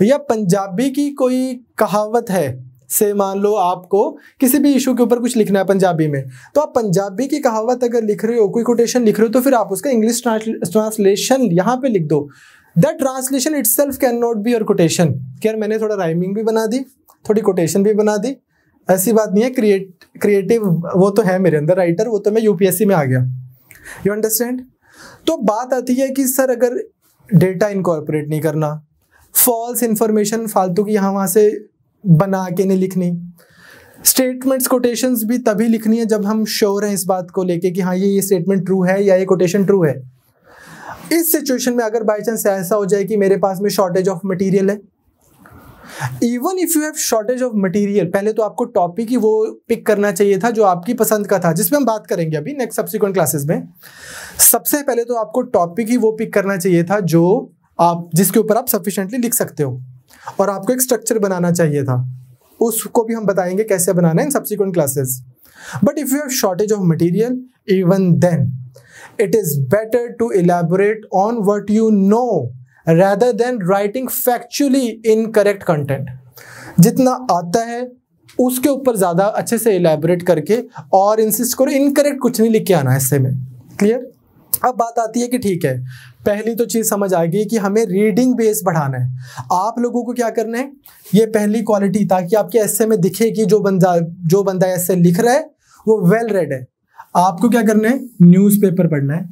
Speaker 1: या पंजाबी की कोई कहावत है, से मान लो आपको किसी भी इशू के ऊपर कुछ लिखना है पंजाबी में, तो आप पंजाबी की कहावत अगर लिख रहे हो, कोई कोटेशन लिख रहे हो, तो फिर आप उसका इंग्लिश ट्रांसलेशन यहाँ पे लिख दो। That translation itself can not be your quotation. यार मैंने थोड़ा राइमिंग भी बना दी, थोड़ी कोटेशन भी बना दी, ऐसी बात नहीं है। क्रिएटिव वो तो है मेरे अंदर, राइटर, वो तो मैं यूपीएससी में आ गया। You understand? तो बात आती है कि सर अगर डेटा इनकॉर्पोरेट नहीं करना, फॉल्स इंफॉर्मेशन फालतू की यहाँ वहाँ से बना के नहीं लिखनी, स्टेटमेंट्स कोटेशंस भी तभी लिखनी है जब हम श्योर हैं इस बात को लेके कि हाँ ये स्टेटमेंट ट्रू है या ये कोटेशन ट्रू है। इस सिचुएशन में अगर बाई चांस ऐसा हो जाए कि मेरे पास में शॉर्टेज ऑफ मटेरियल है, even if you have shortage of material, पहले तो आपको टॉपिक ही वो पिक करना चाहिए था जो आपकी पसंद का था, जिसमें हम बात करेंगे अभी नेक्स्ट सब्सिक्वेंट क्लासेस में। सबसे पहले तो आपको टॉपिक ही वो पिक करना चाहिए था जो आप जिसके ऊपर आप सफिशिएंटली लिख सकते हो, और आपको एक स्ट्रक्चर बनाना चाहिए था। उसको भी हम बताएंगे कैसे बनाना है in subsequent classes. But if you have shortage of material, even then it is better to elaborate on what you know rather than writing factually incorrect content। जितना आता है उसके ऊपर ज्यादा अच्छे से elaborate करके और इंसिस्ट करो, इनकरेक्ट कुछ नहीं लिख के आना ऐसे में। क्लियर? अब बात आती है कि ठीक है, पहली तो चीज समझ आ गई कि हमें रीडिंग बेस बढ़ाना है। आप लोगों को क्या करना है, ये पहली क्वालिटी, ताकि आपके ऐसे में दिखे कि जो बंदा ऐसे लिख रहा है वो वेल रेड है। आपको क्या करना है, न्यूज़पेपर पढ़ना है।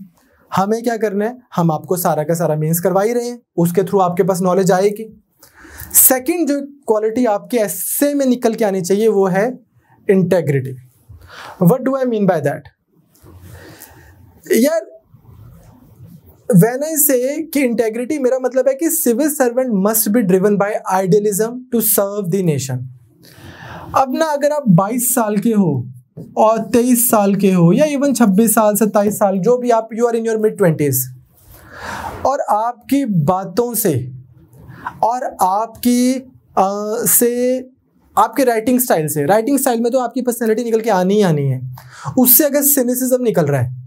Speaker 1: हमें क्या करना है, हम आपको सारा का सारा मीन्स करवा ही रहे हैं, उसके थ्रू आपके पास नॉलेज आएगी। सेकंड जो क्वालिटी आपके एस्से में निकल के आनी चाहिए वो है integrity. What do I mean by that? यार व्हेन आई से कि इंटेग्रिटी, मेरा मतलब है कि civil servant must be driven by idealism to serve the nation. अब ना अगर आप 22 साल के हो और 23 साल के हो, या इवन 26 साल 27 साल, जो भी आप, you are in your mid 20s, और आपकी बातों से और आपकी आपके राइटिंग स्टाइल में तो आपकी पर्सनैलिटी निकल के आनी ही आनी है, उससे अगर सिनिसिज्म निकल रहा है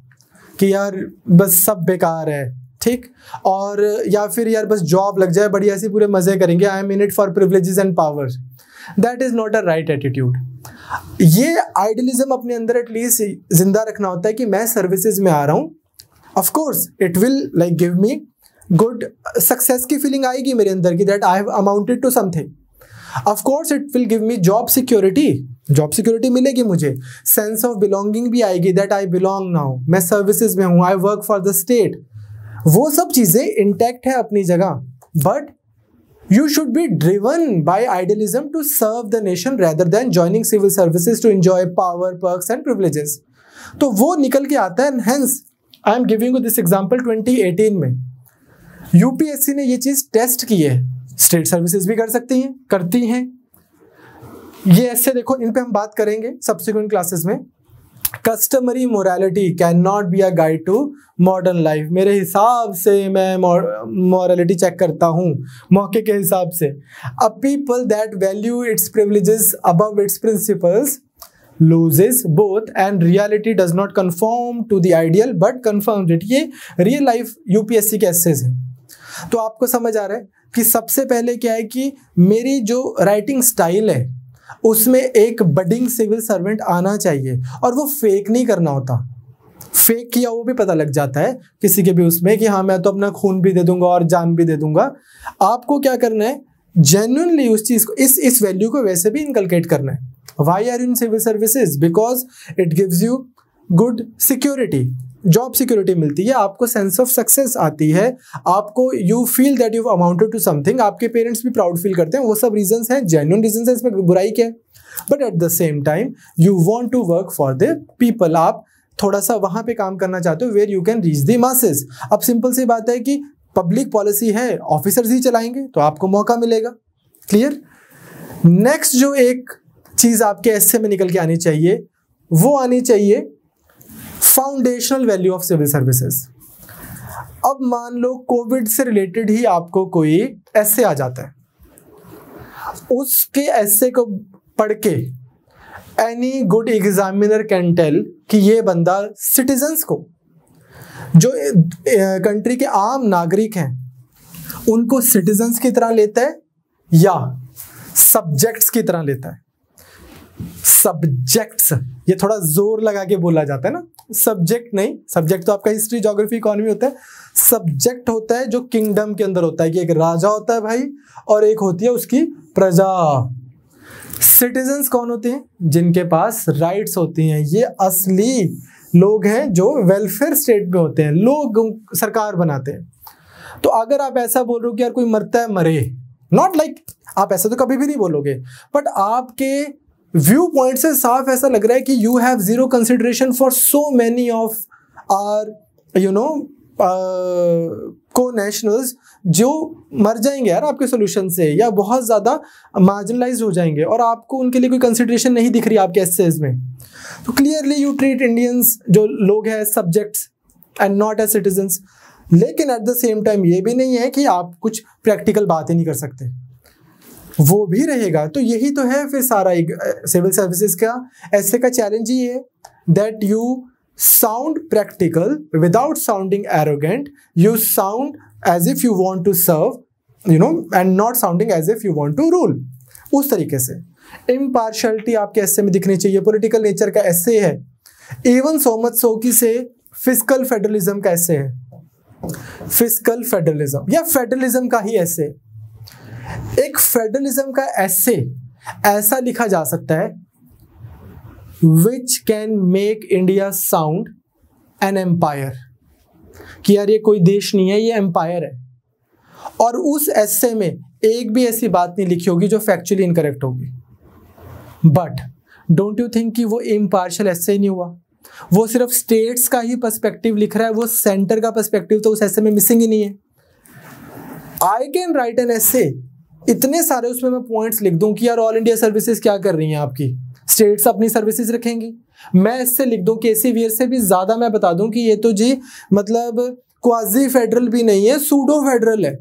Speaker 1: कि यार बस सब बेकार है, ठीक, और या फिर यार बस जॉब लग जाए, बढ़िया सी पूरे मजे करेंगे, I am in it for privileges and power, that is not a right attitude. ये आइडियलिज्म अपने अंदर एटलीस्ट जिंदा रखना होता है कि मैं सर्विसेज में आ रहा हूँ। Of course it will like give me good success की फीलिंग आएगी मेरे अंदर की, that I have amounted to something. Of course it will give me job security मिलेगी मुझे, सेंस ऑफ बिलोंगिंग भी आएगी, दैट आई बिलोंग नाउ, मैं सर्विसेज में हूँ, I work for the state. वो सब चीजें इंटैक्ट है अपनी जगह, but you should be driven by idealism to serve the nation rather than joining civil services to enjoy power, perks and privileges। तो वो निकल के आता है। Hence, I am giving you this example 2018 में यूपीएससी ने ये चीज टेस्ट की है। स्टेट सर्विसेज भी कर सकती हैं, करती हैं। ये ऐसे देखो, इन पे हम बात करेंगे सब्सिक्वेंट क्लासेस में। Customary morality can not be a guide to modern life. मेरे हिसाब से मैं मोरालिटी चेक करता हूँ मौके के हिसाब से। अ people that value its privileges above its principles loses both and reality does not conform to the ideal but confirms it। ये रियल लाइफ यूपीएससी के एसेज हैं। तो आपको समझ आ रहा है कि सबसे पहले क्या है कि मेरी जो राइटिंग स्टाइल है उसमें एक बडिंग सिविल सर्वेंट आना चाहिए, और वो फेक नहीं करना होता। फेक किया वो भी पता लग जाता है किसी के भी उसमें कि हाँ मैं तो अपना खून भी दे दूंगा और जान भी दे दूंगा। आपको क्या करना है, जेन्युइनली उस चीज को, इस वैल्यू को वैसे भी इनकलकेट करना है। Why are you in civil services? Because it gives you good security, job security मिलती है, आपको सेंस ऑफ सक्सेस आती है, आपको you feel that you amounted to something, आपके पेरेंट्स भी प्राउड फील करते हैं। वो सब रीजंस हैं, जेन्युइन रीजंस हैं, इसमें बुराई क्या है। But at the same time you want to work for the people, आप थोड़ा सा वहां पे काम करना चाहते हो where you can reach the masses. अब सिंपल सी बात है कि पब्लिक पॉलिसी है, ऑफिसर्स ही चलाएंगे तो आपको मौका मिलेगा। क्लियर? नेक्स्ट जो एक चीज आपके एस्से में निकल के आनी चाहिए वो आनी चाहिए foundational value of civil services. अब मान लो कोविड से रिलेटेड ही आपको कोई एस्से आ जाता है, उसके एस्से को पढ़ के any good examiner can tell कि ये बंदा सिटीजन्स को, जो कंट्री के आम नागरिक हैं, उनको सिटीजन्स की तरह लेता है या सब्जेक्ट्स की तरह लेता है। सब्जेक्ट्स, ये थोड़ा जोर लगा के बोला जाता है ना, सब्जेक्ट नहीं, सब्जेक्ट तो आपका हिस्ट्री, ज्योग्राफी, इकोनॉमी होता है। सब्जेक्ट होता है जो किंगडम के अंदर होता है, कि एक राजा होता है भाई और एक होती है उसकी प्रजा। सिटीजन्स कौन होते हैं? जिनके पास राइट्स होती हैं। ये असली लोग हैं जो वेलफेयर स्टेट में होते हैं, लोग सरकार बनाते हैं। तो अगर आप ऐसा बोल रहे हो कि यार कोई मरता है मरे, नॉट लाइक आप ऐसा तो कभी भी नहीं बोलोगे, बट आपके व्यू पॉइंट से साफ ऐसा लग रहा है कि you have zero consideration for so many of our you know co nationals जो मर जाएंगे यार आपके सोल्यूशन से, या बहुत ज्यादा मार्जिनलाइज हो जाएंगे, और आपको उनके लिए कोई कंसिडरेशन नहीं दिख रही आपके एसेज में। तो क्लियरली यू ट्रीट इंडियंस जो लोग हैं subjects and not as citizens. लेकिन एट द सेम टाइम ये भी नहीं है कि आप कुछ प्रैक्टिकल बात ही नहीं कर सकते, वो भी रहेगा। तो यही तो है फिर सारा एक सिविल सर्विसेज का ऐसे का चैलेंज ही है, that you sound practical without sounding arrogant. You sound as if you want to serve, you know, and not sounding as if you want to rule. उस तरीके से impartiality आपके एस्से में दिखनी चाहिए। पॉलिटिकल नेचर का एस्से है, even so much so कि से फिस्कल फेडरलिज्म का एस्से है, फिस्कल फेडरलिज्म या फेडरलिज्म का ही एस्से। एक फेडरलिज्म का एस्से ऐसा लिखा जा सकता है which can make India sound an empire, कि यार ये कोई देश नहीं है, ये एम्पायर है। और उस एस्से में एक भी ऐसी बात नहीं लिखी होगी जो फैक्चुअली इनकरेक्ट होगी। बट डोंट यू थिंक कि वो इम्पार्शियल एस्से ही नहीं हुआ, वो सिर्फ स्टेट्स का ही पर्सपेक्टिव लिख रहा है, वो सेंटर का पर्सपेक्टिव तो उस एस्से में मिसिंग ही नहीं है। आई कैन राइट एन एस्से, इतने सारे उसमें मैं पॉइंट्स लिख दूं कि यार ऑल इंडिया सर्विसेज क्या कर रही हैं आपकी, स्टेट्स अपनी सर्विसेज रखेंगी। मैं इससे लिख दूं केसी वीर से भी ज्यादा मैं बता दूं कि ये तो जी मतलब क्वाजी फेडरल भी नहीं है, सूडो फेडरल है।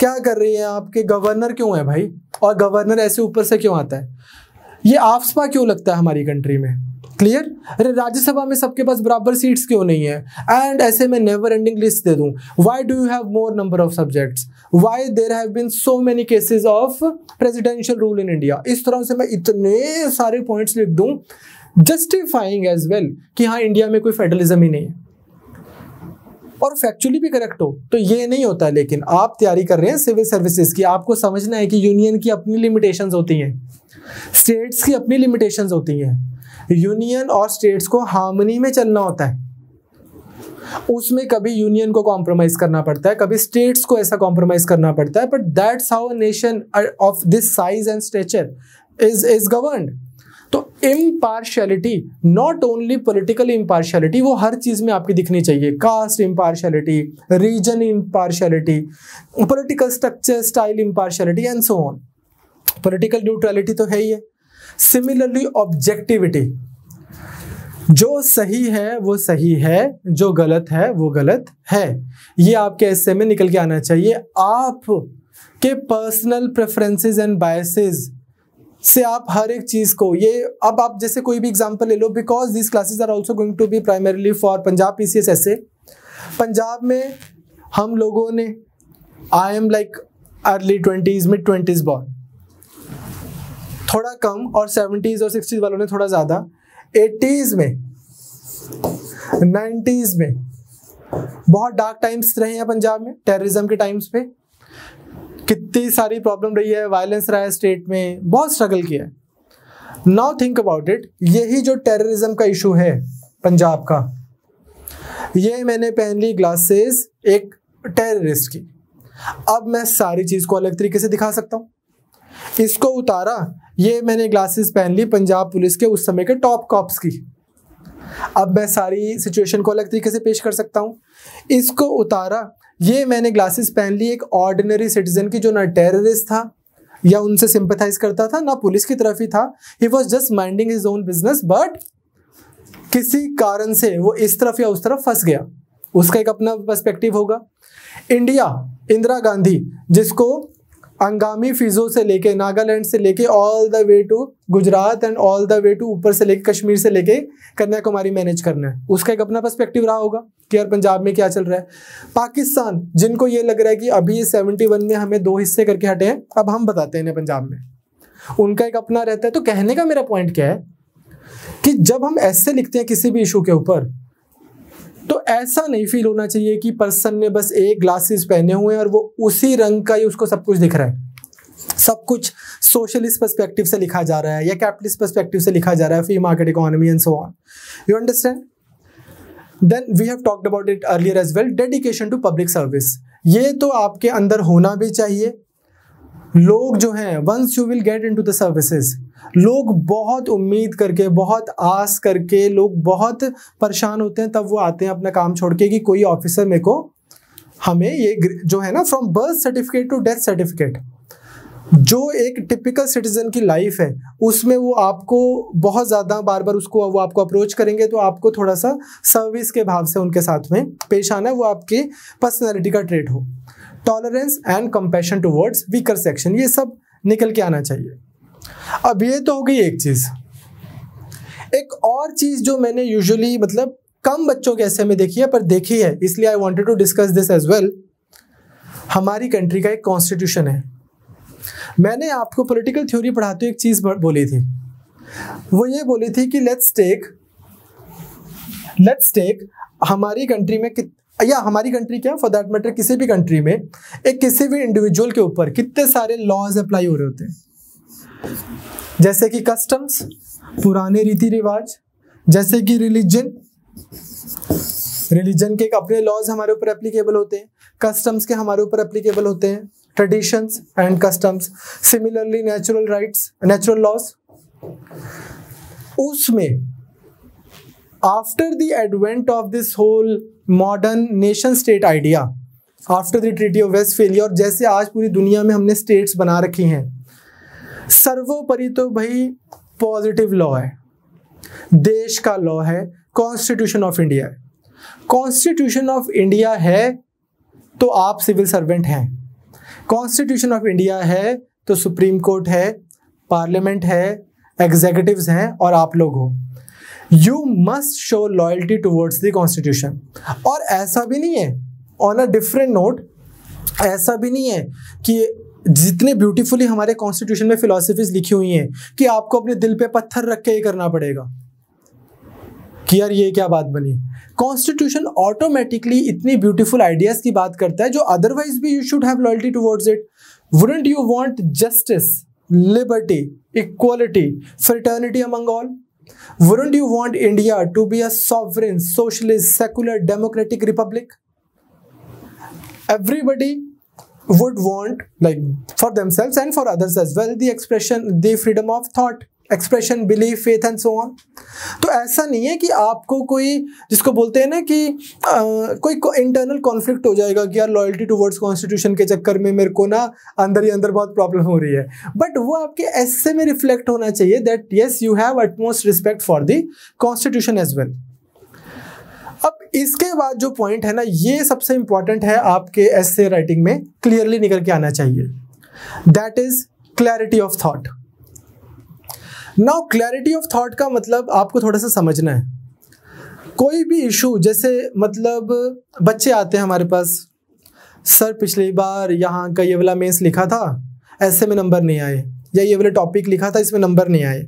Speaker 1: क्या कर रही है आपके गवर्नर क्यों है भाई, और गवर्नर ऐसे ऊपर से क्यों आता है, ये आफ्सपा क्यों लगता है हमारी कंट्री में? क्लियर? अरे राज्यसभा में सबके पास बराबर सीट्स क्यों नहीं है? एंड ऐसे मैं नेवर एंडिंग लिस्ट दे दूं, why do you have more number of subjects, why there have been so many cases of presidential rule in India. इस तरह से मैं इतने सारे पॉइंट्स लिख दूं जस्टिफाइंग एज वेल कि हाँ इंडिया में कोई फेडरलिज्म ही नहीं है, और फैक्चुअली भी करेक्ट हो। तो ये नहीं होता। लेकिन आप तैयारी कर रहे हैं सिविल सर्विसेज की, आपको समझना है कि यूनियन की अपनी लिमिटेशंस होती हैं, स्टेट्स की अपनी लिमिटेशंस होती हैं। यूनियन और स्टेट्स को हार्मनी में चलना होता है, उसमें कभी यूनियन को कॉम्प्रोमाइज करना पड़ता है, कभी स्टेट्स को ऐसा कॉम्प्रोमाइज करना पड़ता है, but that's how a nation of this size and stature is governed. तो impartiality, not only political impartiality, वो हर चीज में आपकी दिखनी चाहिए। Caste impartiality, region impartiality, political structure style impartiality and so on. Political neutrality तो है ही है। सिमिलरली ऑब्जेक्टिविटी, जो सही है वो सही है, जो गलत है वो गलत है। ये आपके एस्से में निकल के आना चाहिए। आप के पर्सनल प्रेफरेंसेस एंड बायसेस से आप हर एक चीज को, ये अब आप जैसे कोई भी एग्जांपल ले लो, because this classes are also going to be primarily for Punjab PCS essay. Punjab में हम लोगों ने, I am like early 20s mid 20s born, थोड़ा कम, और 70s और 60s वालों ने थोड़ा ज्यादा। 80s में 90s में बहुत डार्क टाइम्स रहे हैं पंजाब में, टेररिज्म के टाइम्स पे कितनी सारी प्रॉब्लम रही है, वायलेंस रहा है स्टेट में, बहुत स्ट्रगल किया है। नाउ थिंक अबाउट इट, यही जो टेररिज्म का इशू है पंजाब का, ये मैंने पहन ली ग्लासेस एक टेररिस्ट की। अब मैं सारी चीज को अलग तरीके से दिखा सकता हूँ। इसको उतारा, ये मैंने ग्लासेस पहन ली पंजाब पुलिस के उस समय के टॉप कॉप्स की। अब मैं सारी सिचुएशन को अलग तरीके से पेश कर सकता हूँ। इसको उतारा, ये मैंने ग्लासेस पहन ली एक ऑर्डिनरी सिटीजन की जो ना टेररिस्ट था, या उनसे सिंपैथाइज करता था, ना पुलिस की तरफ ही था। He was just minding his own business, but किसी कारण से वो इस तरफ या उस तरफ फंस गया। उसका एक अपना पर्सपेक्टिव होगा। इंडिया, इंदिरा गांधी, जिसको अंगामी फिजो से लेके, नागालैंड से लेके all the way to Gujarat and all the way to ऊपर से लेके कश्मीर से लेके कन्याकुमारी मैनेज करना है, उसका एक अपना पर्सपेक्टिव रहा होगा कि यार पंजाब में क्या चल रहा है। पाकिस्तान, जिनको ये लग रहा है कि अभी 71 में हमें 2 हिस्से करके हटे हैं, अब हम बताते हैं इन्हें पंजाब में, उनका एक अपना रहता है। तो कहने का मेरा पॉइंट क्या है कि जब हम ऐसे लिखते हैं किसी भी इशू के ऊपर, तो ऐसा नहीं फील होना चाहिए कि पर्सन ने बस एक ग्लासेस पहने हुए हैं और वो उसी रंग का ही उसको सब कुछ दिख रहा है। सब कुछ सोशलिस्ट पर्सपेक्टिव से लिखा जा रहा है या कैपिटलिस्ट पर्सपेक्टिव से लिखा जा रहा है, free market economy and so on. You understand? Then we have talked about it earlier as well, dedication to public service. ये तो आपके अंदर होना भी चाहिए। लोग जो हैं, once you will get into the services, लोग बहुत उम्मीद करके, बहुत आस करके, लोग बहुत परेशान होते हैं, तब वो आते हैं अपना काम छोड़ के कि कोई ऑफिसर मेरे को, हमें ये जो है ना, from birth certificate to death certificate, जो एक टिपिकल सिटीजन की लाइफ है उसमें वो आपको बहुत ज़्यादा बार बार उसको वो आपको अप्रोच करेंगे, तो आपको थोड़ा सा सर्विस के भाव से उनके साथ में पेश आना है, वो आपकी पर्सनैलिटी का ट्रेट हो। Tolerance and compassion towards weaker section, ये सब निकल के आना चाहिए। अब ये तो हो गई एक चीज। एक और चीज जो मैंने यूजुअली मतलब कम बच्चों के ऐसे में देखी है, पर देखी है, इसलिए I wanted to discuss this as well. हमारी कंट्री का एक कॉन्स्टिट्यूशन है। मैंने आपको पॉलिटिकल थ्योरी पढ़ाते हुए एक चीज बोली थी, वो ये बोली थी कि लेट्स टेक हमारी कंट्री में या हमारी कंट्री क्या, फॉर दैट मैटर किसी भी कंट्री में एक किसी भी इंडिविजुअल के ऊपर कितने सारे लॉज अप्लाई हो रहे होते हैं, जैसे कि कस्टम्स, पुराने रीति रिवाज, जैसे कि रिलीजन के एक अपने लॉज हमारे ऊपर एप्लीकेबल होते हैं, कस्टम्स के हमारे ऊपर एप्लीकेबल होते हैं, traditions and customs, similarly natural rights, natural laws. उसमें after the advent of this whole modern nation state idea, after the treaty of Westphalia, और जैसे आज पूरी दुनिया में हमने स्टेट्स बना रखी हैं, सर्वोपरि तो भाई पॉजिटिव लॉ है, देश का लॉ है, कॉन्स्टिट्यूशन ऑफ इंडिया है। कॉन्स्टिट्यूशन ऑफ इंडिया है तो आप सिविल सर्वेंट हैं, कॉन्स्टिट्यूशन ऑफ इंडिया है तो सुप्रीम कोर्ट है, पार्लियामेंट है, एग्जीक्यूटिव्स हैं और आप लोग हो। You must show loyalty towards the constitution. और ऐसा भी नहीं है, ऑन अ डिफरेंट नोट, ऐसा भी नहीं है कि जितने ब्यूटीफुली हमारे कॉन्स्टिट्यूशन में फिलॉसफीज लिखी हुई हैं कि आपको अपने दिल पे पत्थर रख के ये करना पड़ेगा कि यार ये क्या बात बनी। कॉन्स्टिट्यूशन ऑटोमेटिकली इतनी ब्यूटीफुल आइडियाज की बात करता है जो अदरवाइज भी you should have loyalty towards it. Wouldn't you want justice, liberty, equality, fraternity among all? Wouldn't you want India to be a sovereign, socialist, secular, democratic republic? Everybody would want, like for themselves and for others as well, the expression, the freedom of thought, expression, belief, faith and so on. तो ऐसा नहीं है कि आपको कोई, जिसको बोलते हैं ना कि कोई इंटरनल कॉन्फ्लिक्ट हो जाएगा कि यार लॉयल्टी टुवर्ड्स कॉन्स्टिट्यूशन के चक्कर में मेरे को ना अंदर ही अंदर बहुत प्रॉब्लम हो रही है, बट वो आपके ऐसे में रिफ्लेक्ट होना चाहिए that yes you have utmost respect for the constitution as well. अब इसके बाद जो पॉइंट है ना, ये सबसे इंपॉर्टेंट है, आपके एसे राइटिंग में क्लियरली निकल के आना चाहिए, that is clarity of thought. Now clarity of thought का मतलब आपको थोड़ा सा समझना है। कोई भी इशू, जैसे मतलब बच्चे आते हैं हमारे पास, सर पिछली बार यहाँ का ये वाला मेंस लिखा था, ऐसे में नंबर नहीं आए, या ये वाला टॉपिक लिखा था इसमें नंबर नहीं आए।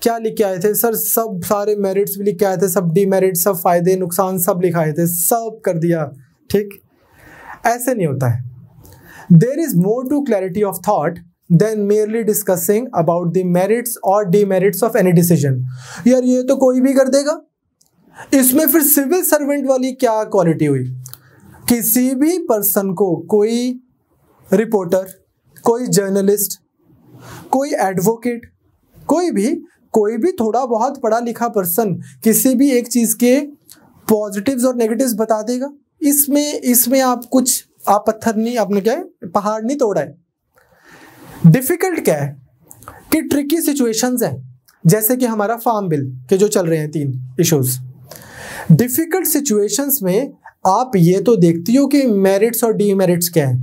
Speaker 1: क्या लिख के आए थे सर? सब सारे मेरिट्स भी लिख के आए थे, सब डीमेरिट, सब फायदे नुकसान सब लिखाए थे, सब कर दिया। ठीक, ऐसे नहीं होता है। There is more to clarity of thought than merely discussing about the merits or demerits of any decision। यार ये तो कोई भी कर देगा, इसमें फिर सिविल सर्वेंट वाली क्या क्वालिटी हुई? किसी भी पर्सन को, कोई रिपोर्टर, कोई जर्नलिस्ट, कोई एडवोकेट, कोई भी थोड़ा बहुत पढ़ा लिखा पर्सन किसी भी एक चीज के पॉजिटिव्स और नेगेटिव्स बता देगा। इसमें आप पत्थर नहीं, आपने क्या है, पहाड़ नहीं तोड़ा है। डिफिकल्ट क्या है कि ट्रिकी सिचुएशंस हैं, जैसे कि हमारा फार्म बिल के जो चल रहे हैं 3 इश्यूज। डिफिकल्ट सिचुएशंस में आप ये तो देखती हो कि मेरिट्स और डीमेरिट्स क्या है,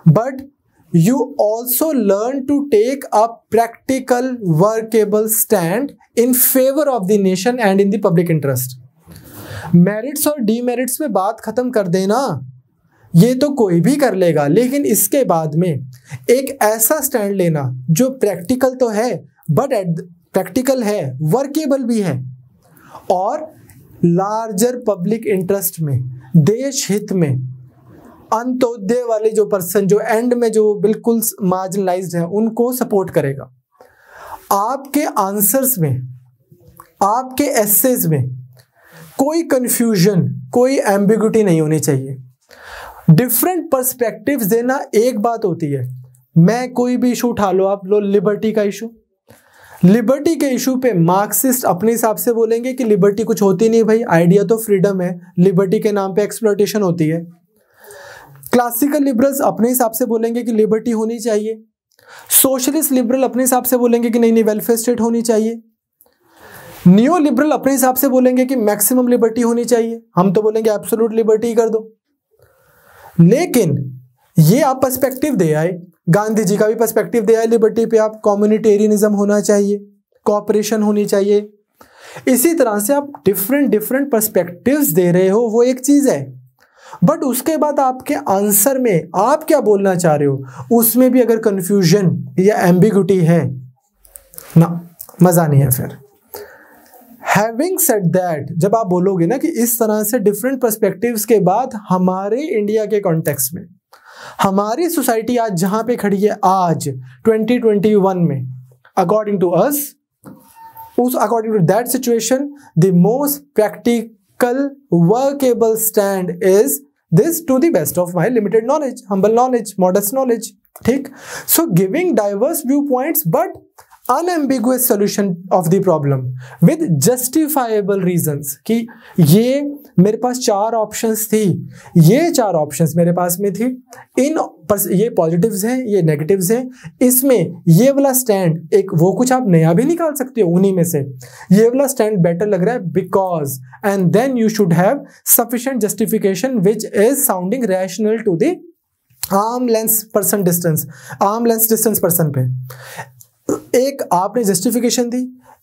Speaker 1: but you also learn to take a practical workable stand in favor of the nation and in the public interest। Merits और डीमेरिट्स में बात खत्म कर देना ये तो कोई भी कर लेगा, लेकिन इसके बाद में एक ऐसा स्टैंड लेना जो प्रैक्टिकल तो है बट प्रैक्टिकल है, वर्केबल भी है, और लार्जर पब्लिक इंटरेस्ट में, देश हित में, अंत्योदय वाले जो पर्सन जो एंड में जो बिल्कुल मार्जिनलाइज्ड है उनको सपोर्ट करेगा। आपके आंसर्स में, आपके एसेज में कोई कंफ्यूजन, कोई एम्बिग्यूटी नहीं होनी चाहिए। डिफरेंट पर्सपेक्टिव्स देना एक बात होती है। मैं कोई भी इशू उठा लो, आप लो लिबर्टी का इशू, लिबर्टी के इशू पे मार्क्सिस्ट अपने हिसाब से बोलेंगे कि लिबर्टी कुछ होती नहीं भाई, आइडिया तो फ्रीडम है, लिबर्टी के नाम पे एक्सप्लॉयटेशन होती है। क्लासिकल लिबरल्स अपने हिसाब से बोलेंगे कि लिबर्टी होनी चाहिए। सोशलिस्ट लिबरल अपने हिसाब से बोलेंगे कि नहीं नहीं वेलफेयर स्टेट होनी चाहिए। नियो लिबरल अपने हिसाब से बोलेंगे कि मैक्सिमम लिबर्टी होनी चाहिए, हम तो बोलेंगे एब्सोल्यूट लिबर्टी कर दो। लेकिन ये आप पर्सपेक्टिव दे आए, गांधी जी का भी पर्सपेक्टिव दे आए लिबर्टी पे, आप कम्युनिटेरियनिज्म होना चाहिए, कोऑपरेशन होनी चाहिए। इसी तरह से आप डिफरेंट पर्सपेक्टिव्स दे रहे हो, वो एक चीज है, बट उसके बाद आपके आंसर में आप क्या बोलना चाह रहे हो उसमें भी अगर कंफ्यूजन या एम्बिग्यूटी है ना, मजा नहीं है फिर। हैविंग सेड दैट, जब आप बोलोगे ना कि इस तरह से डिफरेंट पर्सपेक्टिव्स के बाद हमारे इंडिया के कॉन्टेक्स्ट में हमारी सोसाइटी आज जहां पे खड़ी है, आज 2021 में, according to us, according to that situation, the most practical workable stand is this to the best of my limited knowledge, humble knowledge, modest knowledge। ठीक, so giving diverse viewpoints but unambiguous solution of the problem with justifiable reasons कि ये मेरे पास 4 ऑप्शंस थी, ये 4 ऑप्शंस मेरे पास में थी, ये पॉजिटिव्स हैं, ये नेगेटिव्स हैं, इसमें ये वाला स्टैंड एक वो कुछ आप नया भी निकाल सकते हो उन्हीं में से, ये वाला स्टैंड बेटर लग रहा है because, and then you should have sufficient justification which is sounding rational to the arm length distance person पे। एक आपने जस्टिफिकेशन दी,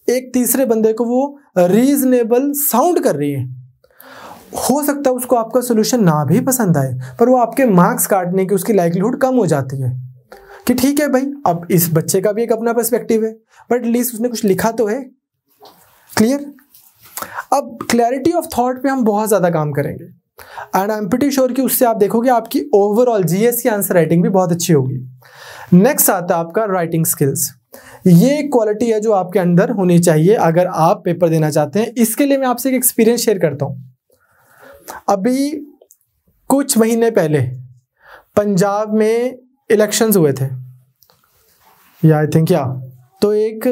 Speaker 1: एक तीसरे बंदे को वो रीजनेबल साउंड कर रही है, हो सकता है उसको आपका सोल्यूशन ना भी पसंद आए, पर वो आपके मार्क्स काटने की उसकी लाइक्लीहुड कम हो जाती है कि ठीक है भाई, अब इस बच्चे का भी एक अपना पर्सपेक्टिव है, बट एटलीस्ट उसने कुछ लिखा तो है। क्लियर? अब क्लैरिटी ऑफ थॉट पे हम बहुत ज्यादा काम करेंगे, and I am pretty sure कि उससे आप देखोगे आपकी ओवरऑल जीएस की आंसर राइटिंग भी बहुत अच्छी होगी। नेक्स्ट आता है आपका राइटिंग स्किल्स। ये क्वालिटी है जो आपके अंदर होनी चाहिए अगर आप पेपर देना चाहते हैं। इसके लिए मैं आपसे एक एक्सपीरियंस शेयर करता हूं। अभी कुछ महीने पहले पंजाब में इलेक्शंस हुए थे, या आई थिंक, या तो एक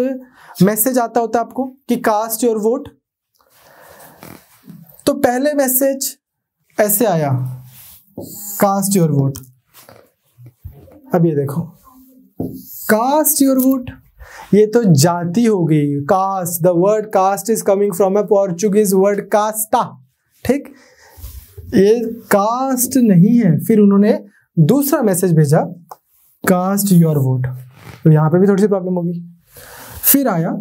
Speaker 1: मैसेज आता होता है आपको कि कास्ट योर वोट। तो पहले मैसेज ऐसे आया, कास्ट योर वोट। अब ये देखो, कास्ट योर वोट, ये तो जाति हो गई। Caste, the word caste is coming from a Portuguese word कास्टा। ठीक, ये कास्ट नहीं है। फिर उन्होंने दूसरा मैसेज भेजा, कास्ट योर वोट, तो यहां पे भी थोड़ी सी प्रॉब्लम होगी। फिर आया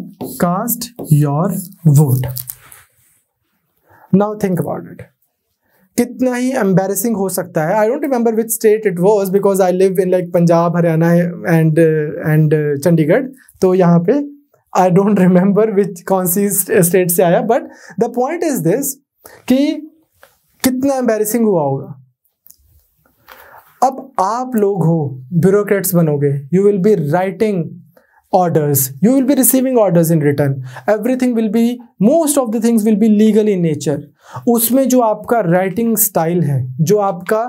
Speaker 1: cast your vote. Now think about it, कितना ही एम्बैरेसिंग हो सकता है। I don't remember which state it was because I live in like Punjab, Haryana and Chandigarh, तो यहाँ पे आई डोंट रिमेंबर विच कौन सी स्टेट से आया, but the point is this कि कितना एम्बैरेसिंग हुआ होगा। अब आप लोग हो, ब्यूरोक्रेट्स बनोगे, you will be writing orders, you will be receiving orders in return, everything will be, most of the things will be legal in nature। उसमें जो आपका राइटिंग स्टाइल है, जो आपका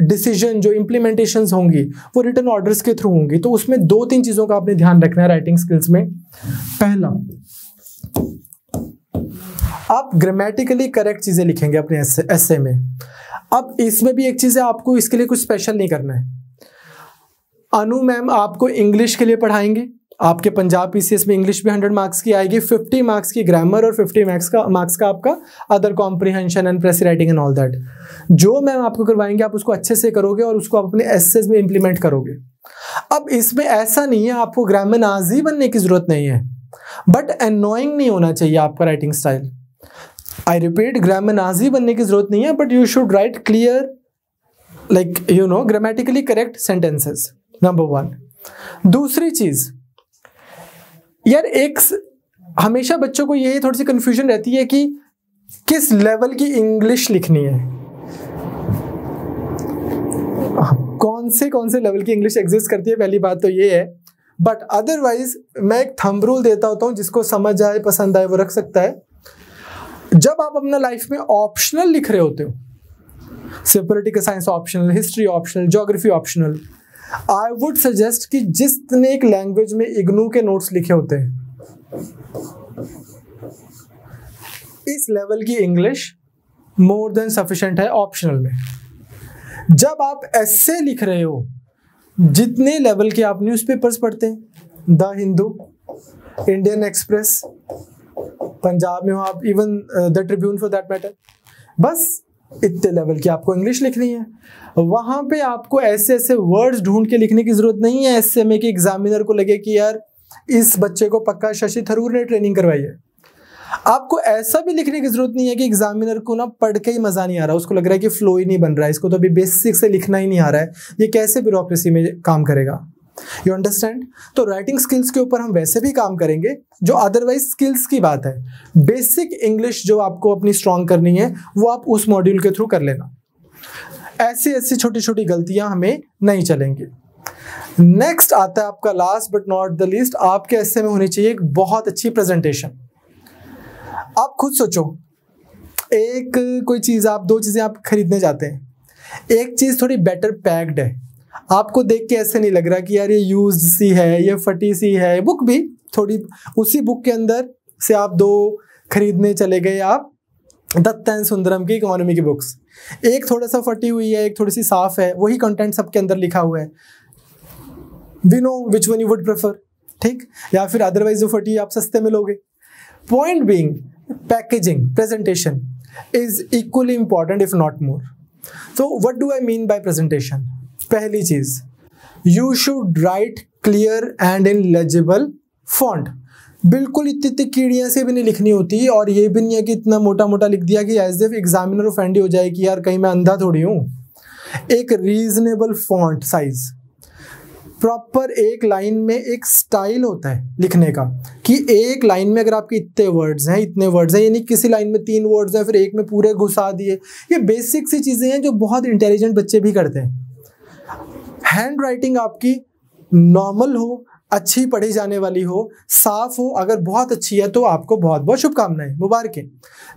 Speaker 1: डिसीजन, जो इम्प्लीमेंटेशंस होंगी वो रिटर्न ऑर्डर्स के थ्रू होंगी। तो उसमें 2-3 चीजों का आपने ध्यान रखना है राइटिंग स्किल्स में। पहला, आप ग्रामेटिकली करेक्ट चीजें लिखेंगे अपने एसे में। अब इसमें भी एक चीज है, आपको इसके लिए कुछ स्पेशल नहीं करना है। अनु मैम आपको इंग्लिश के लिए पढ़ाएंगे, आपके पंजाब पीसीएस में इंग्लिश भी 100 मार्क्स की आएगी, 50 मार्क्स की ग्रामर और 50 मार्क्स का आपका other comprehension and press writing and all that. जो मैम आपको करवाएंगे आप उसको अच्छे से करोगे और उसको आप अपने एसेस में इंप्लीमेंट करोगे। अब इसमें ऐसा नहीं है आपको ग्रामर नाजी बनने की जरूरत नहीं है, बट एनोइंग नहीं होना चाहिए आपका writing style. I repeat, grammar Nazi बनने की जरूरत नहीं है, but you should write clear, like you know, grammatically correct sentences, number 1। दूसरी चीज यार, एक हमेशा बच्चों को ये थोड़ी सी कंफ्यूजन रहती है कि किस लेवल की इंग्लिश लिखनी है, कौन से लेवल की इंग्लिश एग्जिस्ट करती है, पहली बात तो ये है। बट अदरवाइज मैं एक थंब रूल देता होता हूँ, जिसको समझ आए पसंद आए वो रख सकता है। जब आप अपना लाइफ में ऑप्शनल लिख रहे होते हो, से political science optional, history optional, geography optional, I would suggest कि जितने एक लैंग्वेज में इग्नू के नोट्स लिखे होते हैं, इस लेवल की इंग्लिश मोर देन सफिशिएंट है ऑप्शनल में। जब आप एस्से लिख रहे हो, जितने लेवल के आप न्यूज़पेपर्स पढ़ते हैं, the Hindu, Indian express, Punjab में हो आप, even the Tribune for that matter, बस इतने लेवल की आपको इंग्लिश लिखनी है। वहां पे आपको ऐसे ऐसे वर्ड्स ढूंढ के लिखने की जरूरत नहीं है ऐसे में कि एग्जामिनर को लगे कि यार इस बच्चे को पक्का शशि थरूर ने ट्रेनिंग करवाई है। आपको ऐसा भी लिखने की जरूरत नहीं है कि एग्जामिनर को ना पढ़ के ही मजा नहीं आ रहा, उसको लग रहा है कि फ्लो ही नहीं बन रहा है, इसको तो अभी बेसिक से लिखना ही नहीं आ रहा है, ये कैसे ब्यूरोक्रेसी में काम करेगा। You understand? तो राइटिंग स्किल्स के ऊपर हम वैसे भी काम करेंगे, जो अदरवाइज स्किल्स की बात है। बेसिक इंग्लिश जो आपको अपनी स्ट्रॉन्ग करनी है वो आप उस मॉड्यूल के थ्रू कर लेना। ऐसी छोटी छोटी गलतियां हमें नहीं चलेंगी। नेक्स्ट आता है आपका last but not the least, आपके एस्से में होनी चाहिए एक बहुत अच्छी प्रेजेंटेशन। आप खुद सोचो, एक कोई चीज, आप 2 चीजें आप खरीदने जाते हैं, एक चीज थोड़ी बेटर पैक्ड है, आपको देख के ऐसे नहीं लग रहा कि यार ये यूज्ड सी है, ये फटी सी है। बुक भी थोड़ी, उसी बुक के अंदर से आप 2 खरीदने चले गए, आप दत्त एंड सुंदरम की इकोनॉमी की बुक्स, एक थोड़ा सा फटी हुई है, एक थोड़ी सी साफ है, वही कंटेंट सबके अंदर लिखा हुआ है। We know which one you would prefer, ठीक? या फिर अदरवाइज जो फटी आप सस्ते में लोगे। Point being, packaging, presentation is equally important if not more. तो what do I mean by presentation? पहली चीज, you should write clear and in legible font. बिल्कुल इतनी कीड़ियां से भी नहीं लिखनी होती, और ये भी नहीं है कि इतना मोटा मोटा लिख दिया कि एज इफ एग्जामिनर ऑफेंड हो जाए कि यार कहीं मैं अंधा थोड़ी हूं। एक रीजनेबल फॉन्ट साइज, प्रॉपर एक लाइन में एक स्टाइल होता है लिखने का, कि एक लाइन में अगर आपके इतने वर्ड्स हैं, यानी किसी लाइन में 3 वर्ड्स हैं फिर एक में पूरे घुसा दिए। ये बेसिक सी चीजें हैं जो बहुत इंटेलिजेंट बच्चे भी करते हैं। हैंड राइटिंग आपकी नॉर्मल हो, अच्छी पढ़ी जाने वाली हो, साफ हो, अगर बहुत अच्छी है तो आपको बहुत बहुत शुभकामनाएं, मुबारकें।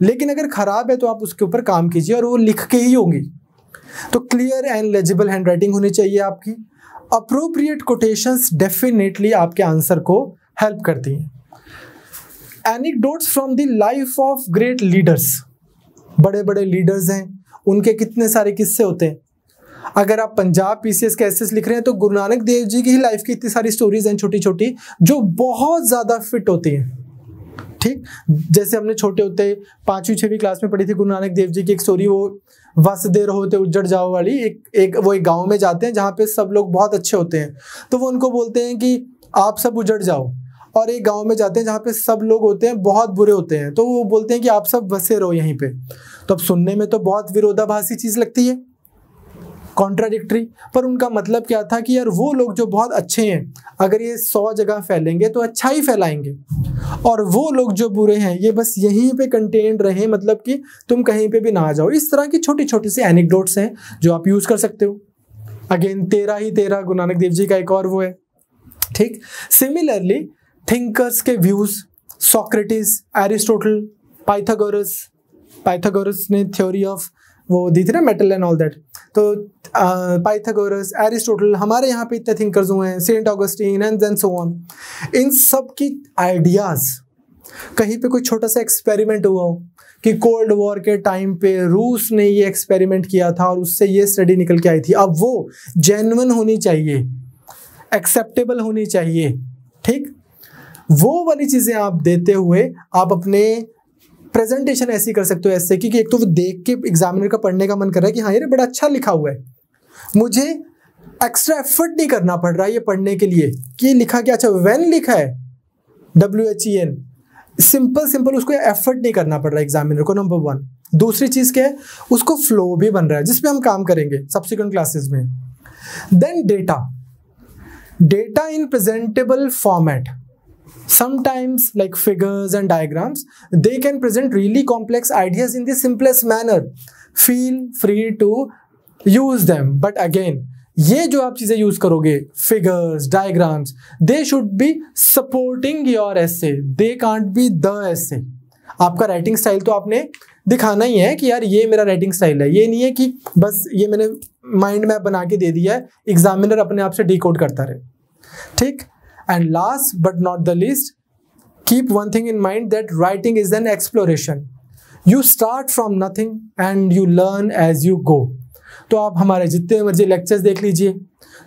Speaker 1: लेकिन अगर खराब है तो आप उसके ऊपर काम कीजिए, और वो लिख के ही होंगी। तो clear and legible hand writing होनी चाहिए आपकी। अप्रोप्रिएट कोटेशंस डेफिनेटली आपके आंसर को हेल्प करती हैं। Anecdotes from the life of great leaders, बड़े बड़े लीडर्स हैं, उनके कितने सारे किस्से होते हैं। अगर आप पंजाब पीसीएस के एसेस लिख रहे हैं तो गुरु नानक देव जी की ही लाइफ की इतनी सारी स्टोरीज हैं छोटी छोटी, जो बहुत ज्यादा फिट होती हैं। ठीक, जैसे हमने छोटे होते 5वीं 6वीं क्लास में पढ़ी थी गुरु नानक देव जी की एक स्टोरी, वो वस दे रहो होते उजड़ जाओ वाली। एक गांव में जाते हैं जहाँ पे सब लोग बहुत अच्छे होते हैं, तो वो उनको बोलते हैं कि आप सब उजड़ जाओ। और एक गांव में जाते हैं जहाँ पे सब लोग होते हैं बहुत बुरे होते हैं, तो वो बोलते हैं कि आप सब बसे रहो यहीं पे। तो अब सुनने में तो बहुत विरोधाभासी चीज लगती है, कॉन्ट्राडिक्टरी, पर उनका मतलब क्या था कि यार वो लोग जो बहुत अच्छे हैं, अगर ये 100 जगह फैलेंगे तो अच्छा ही फैलाएंगे, और वो लोग जो बुरे हैं ये बस यहीं पे कंटेन्ड रहे, मतलब कि तुम कहीं पे भी ना आ जाओ। इस तरह की छोटी छोटी सी एनेक्डोट्स हैं जो आप यूज कर सकते हो। अगेन 13 ही 13 गुरु नानक देव जी का एक और वो है। ठीक, सिमिलरली थिंकर्स के व्यूज, सोक्रेटिस, एरिस्टोटल, पाइथागोरस ने थ्योरी ऑफ वो दी थी ना, मेटल एंड ऑल दैट। तो पाइथागोरस, एरिस्टोटल, हमारे यहाँ पे इतने थिंकर्स हुए हैं, saint Augustine and then so on. इन सब की आइडियाज, कहीं पे कोई छोटा सा एक्सपेरिमेंट हुआ हो कि कोल्ड वॉर के टाइम पे रूस ने ये एक्सपेरिमेंट किया था और उससे ये स्टडी निकल के आई थी, अब वो जेन्युइन होनी चाहिए। एक्सेप्टेबल होनी चाहिए, ठीक। वो वाली चीजें आप देते हुए आप अपने प्रेजेंटेशन ऐसी कर सकते हो ऐसे कि एक तो वो देख के एग्जामिनर का पढ़ने का मन कर रहा है कि हाँ ये बड़ा अच्छा लिखा हुआ है, मुझे एक्स्ट्रा एफर्ट नहीं करना पड़ रहा है ये पढ़ने के लिए कि लिखा क्या, अच्छा वेन लिखा है, WHEN, सिंपल उसको एफर्ट नहीं करना पड़ रहा है एग्जामिनर को, नंबर 1। दूसरी चीज क्या है, उसको फ्लो भी बन रहा है, जिसपे हम काम करेंगे सब्सिक्वेंट क्लासेस में। Then data in presentable format, sometimes like figures and diagrams, they can present really complex ideas in the simplest manner. Feel free to use them, but again ये जो आप चीजें यूज करोगे, figures, diagrams, they should be supporting your essay, they can't be the essay. आपका राइटिंग स्टाइल तो आपने दिखाना ही है कि यार ये मेरा राइटिंग स्टाइल है, ये नहीं है कि बस ये मैंने माइंड मैप बना के दे दिया है, एग्जामिनर अपने आप से डिकोड करता रहे, ठीक। And last but not the least, keep one thing in mind that writing is an exploration. You start from nothing and you learn as you go. तो आप हमारे जितने मर्जी लेक्चर्स देख लीजिए,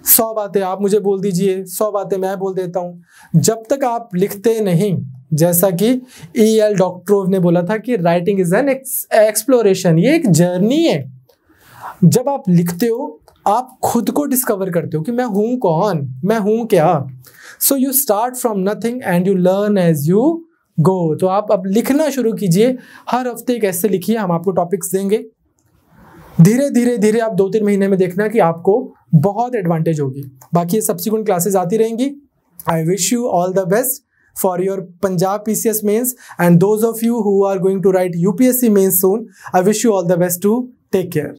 Speaker 1: 100 बातें आप मुझे बोल दीजिए, 100 बातें मैं बोल देता हूँ, जब तक आप लिखते नहीं, जैसा कि E.L. डॉक्टरोव ने बोला था कि राइटिंग इज एन एक्सप्लोरेशन, ये एक जर्नी है। जब आप लिखते हो आप खुद को डिस्कवर करते हो कि मैं हूं कौन, मैं हूं क्या। So you start from nothing and you learn as you go. तो आप अब लिखना शुरू कीजिए, हर हफ्ते एक ऐसे लिखिए, हम आपको टॉपिक्स देंगे, धीरे धीरे आप 2-3 महीने में देखना कि आपको बहुत एडवांटेज होगी। बाकी ये सब्सिक्वेंट क्लासेस आती रहेंगी। I wish you all the best for your Punjab PCS mains, and those of you who are going to write UPSC mains soon, I wish you all the best too. Take care.